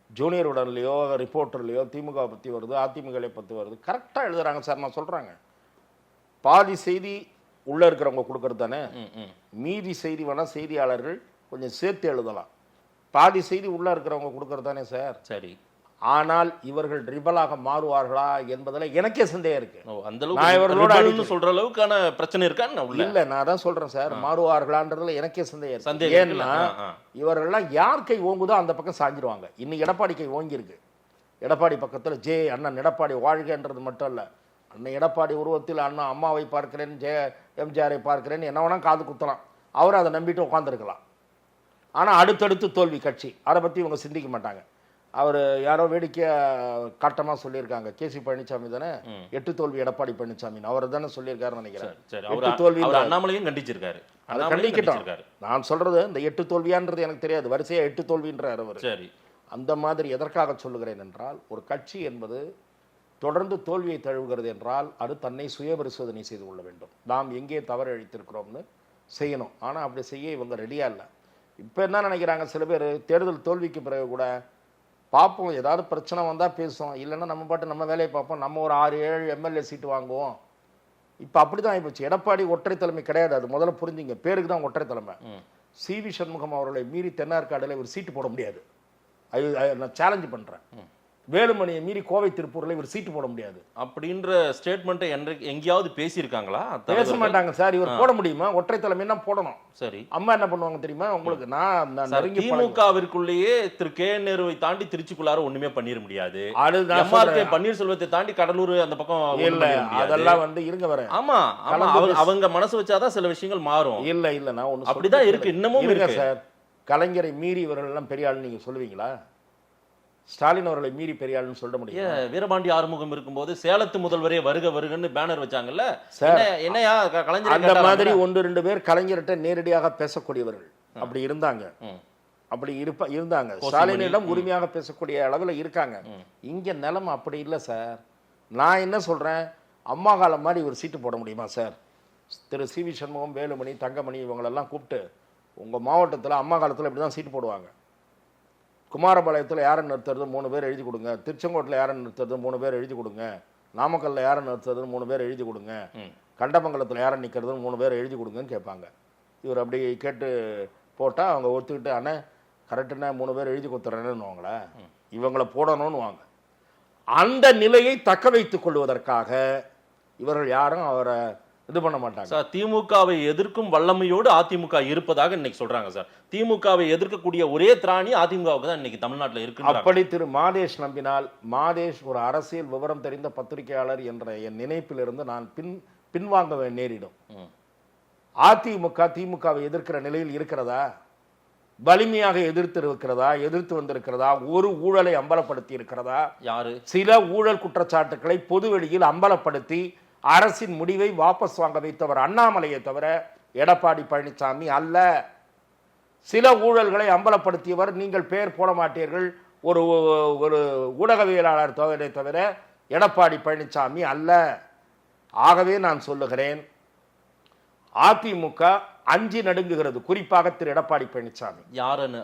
Speaker 3: ஜூனியர் உடன்லையோ ரிப்போர்ட்டர்லையோ திமுக பற்றி வருது, அதிமுக பற்றி வருது, கரெக்டாக எழுதுறாங்க சார். நான் சொல்கிறாங்க பாதி செய்தி உள்ளே இருக்கிறவங்க கொடுக்கறது தானே, மீதி செய்தி வேணால் செய்தியாளர்கள் கொஞ்சம் சேர்த்து எழுதலாம். பாதி செய்தி உள்ளே இருக்கிறவங்க கொடுக்கறது தானே சார்.
Speaker 2: சரி,
Speaker 3: ஆனால் இவர்கள் ரிபலாக மாறுவார்களா என்பதில் எனக்கே சந்தேகம் இருக்கு.
Speaker 2: அந்த அளவுக்கு சொல்ற அளவுக்கான பிரச்சனை இருக்கான்னு
Speaker 3: இல்ல, நான் தான் சொல்றேன் சார், மாறுவார்களான்றதுல எனக்கே சந்தேகம். ஏன்னா இவர்கள்லாம் யார் கை ஓங்குதோ அந்த பக்கம் சாஞ்சிருவாங்க. இன்னைக்கு எடப்பாடி கை ஓங்கி இருக்கு. எடப்பாடி பக்கத்துல அண்ணன் எடப்பாடி வாழ்கன்றது மட்டும் இல்ல, அண்ணன் எடப்பாடி உருவத்தில் அண்ணா அம்மாவை பார்க்கிறேன், எம்ஜிஆரை பார்க்கிறேன், என்ன வேணா காது குத்தலாம். அவர் அதை நம்பிட்டு உட்காந்துருக்கலாம். ஆனா அடுத்தடுத்து தோல்வி கட்சி, அதை பத்தி இவங்க சிந்திக்க மாட்டாங்க. அவர் யாரோ வேடிக்கை காட்டமா சொல்லியிருக்காங்க, கேசி பழனிசாமி தானே 8 தோல்வி எடப்பாடி பழனிசாமி, அவர் தானே சொல்லியிருக்காருன்னு நினைக்கிறேன். 8 தோல்வி
Speaker 2: அண்ணாமலையும் கண்டிச்சிருக்காரு. அதை
Speaker 3: கண்டிக்கிட்டோம். நான் சொல்றது இந்த 8 தோல்வியான்றது எனக்கு தெரியாது, வரிசையா 8 தோல்வின்றார் அவர்.
Speaker 2: சரி,
Speaker 3: அந்த மாதிரி எதற்காக சொல்லுகிறேன் என்றால், ஒரு கட்சி என்பது தொடர்ந்து தோல்வியை தழுவுகிறது என்றால் அது தன்னை சுய பரிசோதனை செய்து கொள்ள வேண்டும். நாம் எங்கே தவறு அழித்திருக்கிறோம்னு செய்யணும். ஆனால் அப்படி செய்ய இவங்க ரெடியா இல்லை. இப்போ என்ன நினைக்கிறாங்க சில பேர், தேர்தல் தோல்விக்கு பிறகு கூட பார்ப்போம், ஏதாவது பிரச்சனை வந்தால் பேசுவோம், இல்லைன்னா நம்ம பாட்டு நம்ம வேலையை பார்ப்போம், நம்ம ஒரு 6-7 எம்எல்ஏ சீட்டு வாங்குவோம். இப்போ அப்படி தான் ஆகிப்போச்சு. எடப்பாடி ஒற்றை தலைமை கிடையாது, அது முதல்ல புரிஞ்சுங்க. பேருக்கு தான் ஒற்றை தலைமை. சிவி சண்முகம் அவர்களை மீறி தென்னார்காடுல ஒரு சீட்டு போட முடியாது. நான் சேலஞ்சு பண்ணுறேன். வேலுமணியை மீறி கோவை திருப்பூர்ல இவர் சீட்டு போட முடியாது
Speaker 2: அப்படின்ற ஸ்டேட்மெண்ட்டை எங்கேயாவது பேசியிருக்காங்களா?
Speaker 3: பேச மாட்டாங்க சார். இவர் போட முடியுமா? ஒற்றை தலைமைன்னா போடணும்.
Speaker 2: சரி,
Speaker 3: அம்மா என்ன பண்ணுவாங்க தெரியுமா உங்களுக்கு? நான்
Speaker 2: திமுகவிற்குள்ளேயே திரு கே நேருவை தாண்டி திருச்சிக்குள்ளார ஒண்ணுமே பண்ணிட முடியாது. எம்ஆர்கே பன்னீர்செல்வத்தை தாண்டி கடலூர் அந்த பக்கம்
Speaker 3: இல்ல, அதெல்லாம் வந்து இருங்க வர.
Speaker 2: ஆமா, அவங்க மனசு வச்சாதான் சில விஷயங்கள் மாறும்.
Speaker 3: இல்ல நான் ஒண்ணு
Speaker 2: அப்படிதான் இருக்கு, இன்னமும்
Speaker 3: இருக்கு சார். கலைஞரை மீறி இவர்கள் எல்லாம் பெரிய ஆள் நீங்க சொல்லுவீங்களா? ஸ்டாலின் அவர்களை மீறி பெரிய ஆளுன்னு சொல்ல முடியும்?
Speaker 2: வீரபாண்டி ஆறுமுகம் இருக்கும்போது சேலத்து முதல்வரே வருக வருகன்னு பேனர் வச்சாங்கல்ல, என்னையா கலைஞர்
Speaker 3: அந்த மாதிரி 1-2 பேர் கலைஞர்கிட்ட நேரடியாக பேசக்கூடியவர்கள் அப்படி இருந்தாங்க. அப்படி இருந்தாங்க. ஸ்டாலினிடம் உரிமையாக பேசக்கூடிய அளவில் இருக்காங்க. இங்க நிலைமை அப்படி இல்லை சார். நான் என்ன சொல்றேன், அம்மா காலம் மாதிரி ஒரு சீட்டு போட முடியுமா சார்? திரு சிவி சண்முகம், வேலுமணி, தங்கமணி இவங்களெல்லாம் கூப்பிட்டு உங்க மாவட்டத்தில் அம்மா காலத்தில் இப்படி தான் சீட்டு போடுவாங்க. குமாரபாளையத்தில் யாரை நிறுத்துறது 3 பேர் எழுதி கொடுங்க, திருச்செங்கோட்டில் யாரை நிறுத்துறது 3 பேர் எழுதி கொடுங்க, நாமக்கல்ல யாரை நிறுத்துறதுன்னு 3 பேர் எழுதி கொடுங்க, கண்டமங்கலத்தில் யாரை நிற்கிறதுன்னு 3 பேர் எழுதி கொடுங்கன்னு கேட்பாங்க. இவர் அப்படி கேட்டு போட்டால் அவங்க ஒத்துக்கிட்டு அண்ணே கரெக்டுன்னா 3 பேர் எழுதி கொடுத்துறேன்னு வாங்களே, இவங்களை போடணும்னு வாங்க. அந்த நிலையை தக்க வைத்துக் கொள்வதற்காக இவர்கள் யாரும் அவரை இது பண்ண மாட்டாங்க
Speaker 2: சார். திமுகவை எதிர்க்கும் வல்லமையோடு அதிமுக இருப்பதாக இன்னைக்கு சொல்றாங்க சார். திமுகவை எதிர்க்கக்கூடிய ஒரே திராணி அதிமுகவுக்கு தான் இன்னைக்கு தமிழ்நாட்டில் இருக்கு.
Speaker 3: அப்படி திரு மாதேஷ் நம்பினால், மாதேஷ் ஒரு அரசியல் விவரம் தெரிந்த பத்திரிகையாளர் என்ற என் நினைப்பிலிருந்து நான் பின்வாங்க நேரிடும். அதிமுக திமுகவை எதிர்க்கிற நிலையில் இருக்கிறதா? வலிமையாக எதிர்த்து வந்திருக்கிறதா? ஒரு ஊழலை அம்பலப்படுத்தி இருக்கிறதா?
Speaker 2: யாரு?
Speaker 3: சில ஊழல் குற்றச்சாட்டுக்களை பொதுவெளியில் அம்பலப்படுத்தி அரசின் முடிவை வாபஸ் வாங்க வைத்தவர் அண்ணாமலையை தவிர எடப்பாடி பழனிசாமி அல்ல. சில ஊழல்களை அம்பலப்படுத்தியவர் நீங்கள் பெயர் போட மாட்டீர்கள், ஒரு ஊடகவியலாளர் தவிர எடப்பாடி பழனிசாமி அல்ல. ஆகவே நான் சொல்லுகிறேன், அதிமுக அஞ்சி நடுங்குகிறது, குறிப்பாக திரு எடப்பாடி பழனிசாமி.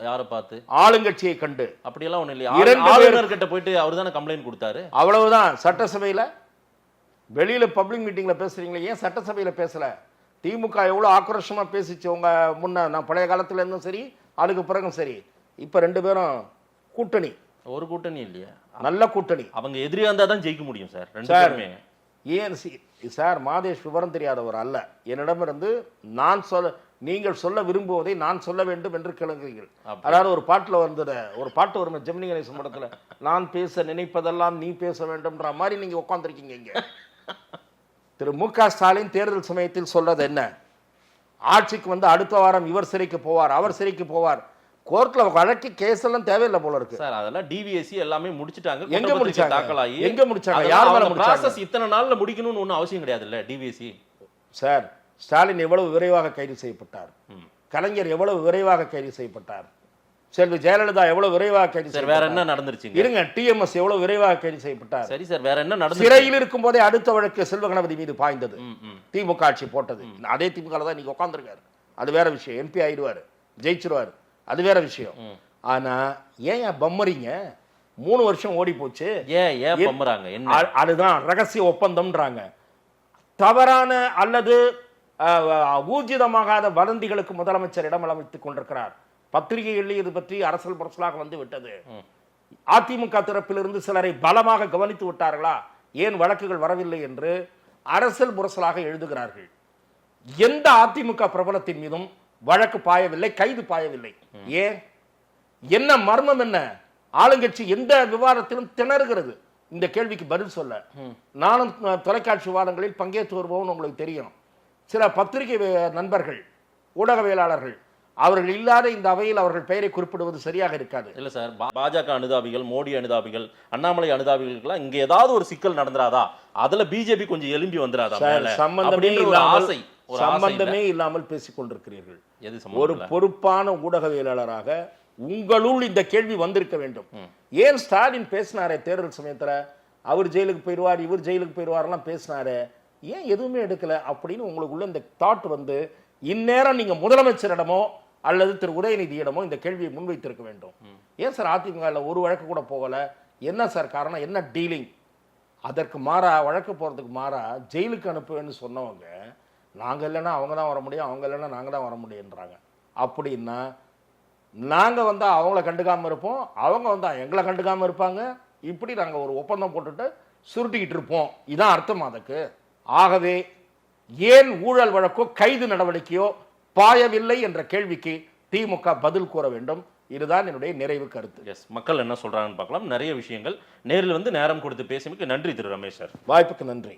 Speaker 2: யாரை பார்த்து?
Speaker 3: ஆளுங்கட்சியை கண்டு.
Speaker 2: அப்படியெல்லாம் ஒண்ணு இல்லையா? ஆளுநர் கிட்ட போயிட்டு அவர் தானே கம்ப்ளைண்ட் கொடுத்தாரு.
Speaker 3: அவ்வளவுதான். சட்டசபையில வெளியில பப்ளிக் மீட்டிங்ல பேசுறீங்களே, ஏன் சட்டசபையில பேசல? திமுக எவ்வளவு ஆக்ரோஷமா பேசிச்சு உங்க முன்ன, நான் பழைய காலத்துல இருந்தும் சரி அதுக்கு பிறகும் சரி. இப்ப 2 பேரும் கூட்டணி. ஒரு கூட்டணி இல்லையா? நல்ல கூட்டணி. அவங்க எதிரியா இருந்தா தான் ஜெயிக்க முடியும் சார். 2 பேருமே. ஏன் சார்? மாதேஷ் விவரம் தெரியாதவர் அல்ல. என்னிடமிருந்து நீங்கள் சொல்ல விரும்புவதை நான் சொல்ல வேண்டும் என்று கேளுங்கள். அதாவது ஒரு பாட்டு வரும் ஜெமினி கணேசன் படத்துல, நான் பேச நினைப்பதெல்லாம் நீ பேச வேண்டும்ன்ற மாதிரி நீங்க உட்கார்ந்துருக்கீங்க இங்க. திரு மு.க. ஸ்டாலின் தேர்தல் சமயத்தில் சொல்றது என்ன? ஆட்சிக்கு வந்து அடுத்த வாரம் இவர் சிறைக்கு போவார், அவர் சிறைக்கு போவார். கோர்ட்ல வழக்கு கேஸ் எல்லாம் தேவையில்லை போல இருக்கு சார். அதெல்லாம் டிவிஎஸ்சி எல்லாமே முடிச்சிட்டாங்க. எங்க முடிச்சாங்க? தாக்கலாயி எங்க முடிச்சாங்க? யார் மேல முடிச்சாங்க? process இத்தனை நாள்ல முடிக்கணும்னு ஒண்ணு அவசியம் கிடையாது இல்ல டிவிஎஸ்சி. சார், ஸ்டாலின் எவ்வளவு விரைவாக கைது செய்யப்பட்டார், கலைஞர் எவ்வளவு விரைவாக கைது செய்யப்பட்டார், செல்வி ஜெயலலிதா எவ்வளவு விரைவாக கைது
Speaker 2: சார் வேற என்ன நடந்துருச்சுங்க?
Speaker 3: இருங்க, டிஎம்எஸ் எவ்வளவு விரைவாக கைது செய்யப்பட்டார்.
Speaker 2: சரி சார், வேற என்ன நடந்து?
Speaker 3: சிறையில் இருக்கும் போதே அடுத்த வழக்கு செல்வ கணபதி மீது பாய்ந்தது, திமுக ஆட்சி போட்டது. அதே திமுக தான் நீங்க உட்காந்துருக்காரு, அது வேற விஷயம். எம்பி ஆயிடுவாரு, ஜெயிச்சிருவாரு, அது வேற விஷயம். ஆனா ஏன் பம்மறீங்க? 3 வருஷம் ஓடி போச்சு.
Speaker 2: ஏன் பம்மறாங்க? என்ன?
Speaker 3: அதுதான் ரகசிய ஒப்பந்தம்ன்றாங்க. தவறான அல்லது ஊர்ஜிதமாகாத வதந்திகளுக்கு முதலமைச்சர் இடமளித்துக் கொண்டிருக்கிறார். பத்திரிகைகளில் இது பற்றி அரசல் புரசலாக வந்து விட்டது. அதிமுக தரப்பிலிருந்து சிலரை பலமாக கவனித்து விட்டார்களா, ஏன் வழக்குகள் வரவில்லை என்று அரசல் புரசலாக எழுதுகிறார்கள். எந்த அதிமுக பிரபலத்தின் மீதும் வழக்கு பாயவில்லை, கைது பாயவில்லை. ஏன்? என்ன மர்மம்? என்ன ஆளுங்கட்சி எந்த விவாதத்திலும் திணறுகிறது? இந்த கேள்விக்கு பதில் சொல்ல நானும் தொலைக்காட்சி விவாதங்களில் பங்கேற்று வருவோம். உங்களுக்கு தெரியும், சில பத்திரிகை நண்பர்கள், ஊடகவியலாளர்கள், அவர்கள் இல்லாத இந்த அவையில் அவர்கள் பெயரை குறிப்பிடுவது சரியாக இருக்காது.
Speaker 2: இல்ல சார், பாஜக அனுதாபிகள், மோடி அனுதாபிகள், அண்ணாமலை அனுதாபிகளுக்கெல்லாம் இங்க ஏதாவது ஒரு சிக்கல் நடந்துராதா? அதுல பிஜேபி கொஞ்சம் எலும்பி வந்துராதா?
Speaker 3: சம்பந்தமே இல்லாமல் பேசிக் கொண்டிருக்கிறீர்கள். ஒரு பொறுப்பான ஊடகவியலாளராக உங்களுள் இந்த கேள்வி வந்திருக்க வேண்டும். ஏன் ஸ்டாலின் பேசினாரே தேர்தல் சமயத்துல, அவர் ஜெயிலுக்கு போயிடுவார், இவர் ஜெயிலுக்கு போயிடுவார்லாம் பேசினாரே, ஏன் எதுவுமே எடுக்கல அப்படின்னு உங்களுக்குள்ள இந்த தாட் வந்து இந்நேரம் நீங்க முதலமைச்சரிடமோ அல்லது திரு உதயநிதியிடமோ இந்த கேள்வியை முன்வைத்திருக்க வேண்டும். ஏன் சார் அதிமுக ஒரு வழக்கு கூட போகல? என்ன சார் காரணம்? என்ன டீலிங்? அதற்கு மாறா, வழக்கு போறதுக்கு மாறா ஜெயிலுக்கு அனுப்புவேன்னு சொன்னவங்க, நாங்க இல்லைன்னா அவங்க தான் வர முடியும், அவங்க இல்லைன்னா நாங்க தான் வர முடியுன்றாங்க. அப்படின்னா நாங்க வந்தா அவங்கள கண்டுக்காம இருப்போம், அவங்க வந்தா எங்களை கண்டுக்காம இருப்பாங்க. இப்படி நாங்க ஒரு ஒப்பந்தம் போட்டுட்டு சுருட்டிக்கிட்டு இருப்போம். இதான் அர்த்தம் அதுக்கு. ஆகவே ஏன் ஊழல் வழக்கோ கைது நடவடிக்கையோ பாயவில்லை என்ற கேள்விக்கு திமுக பதில் கூற வேண்டும். இதுதான் என்னுடைய நிறைவு கருத்து.
Speaker 2: மக்கள் என்ன சொல்றாங்கன்னு பார்க்கலாம். நிறைய விஷயங்கள் நேரில் வந்து நேரம் கொடுத்து பேசியமைக்கு நன்றி திரு ரமேஷ் சார்.
Speaker 3: வாய்ப்புக்கு நன்றி.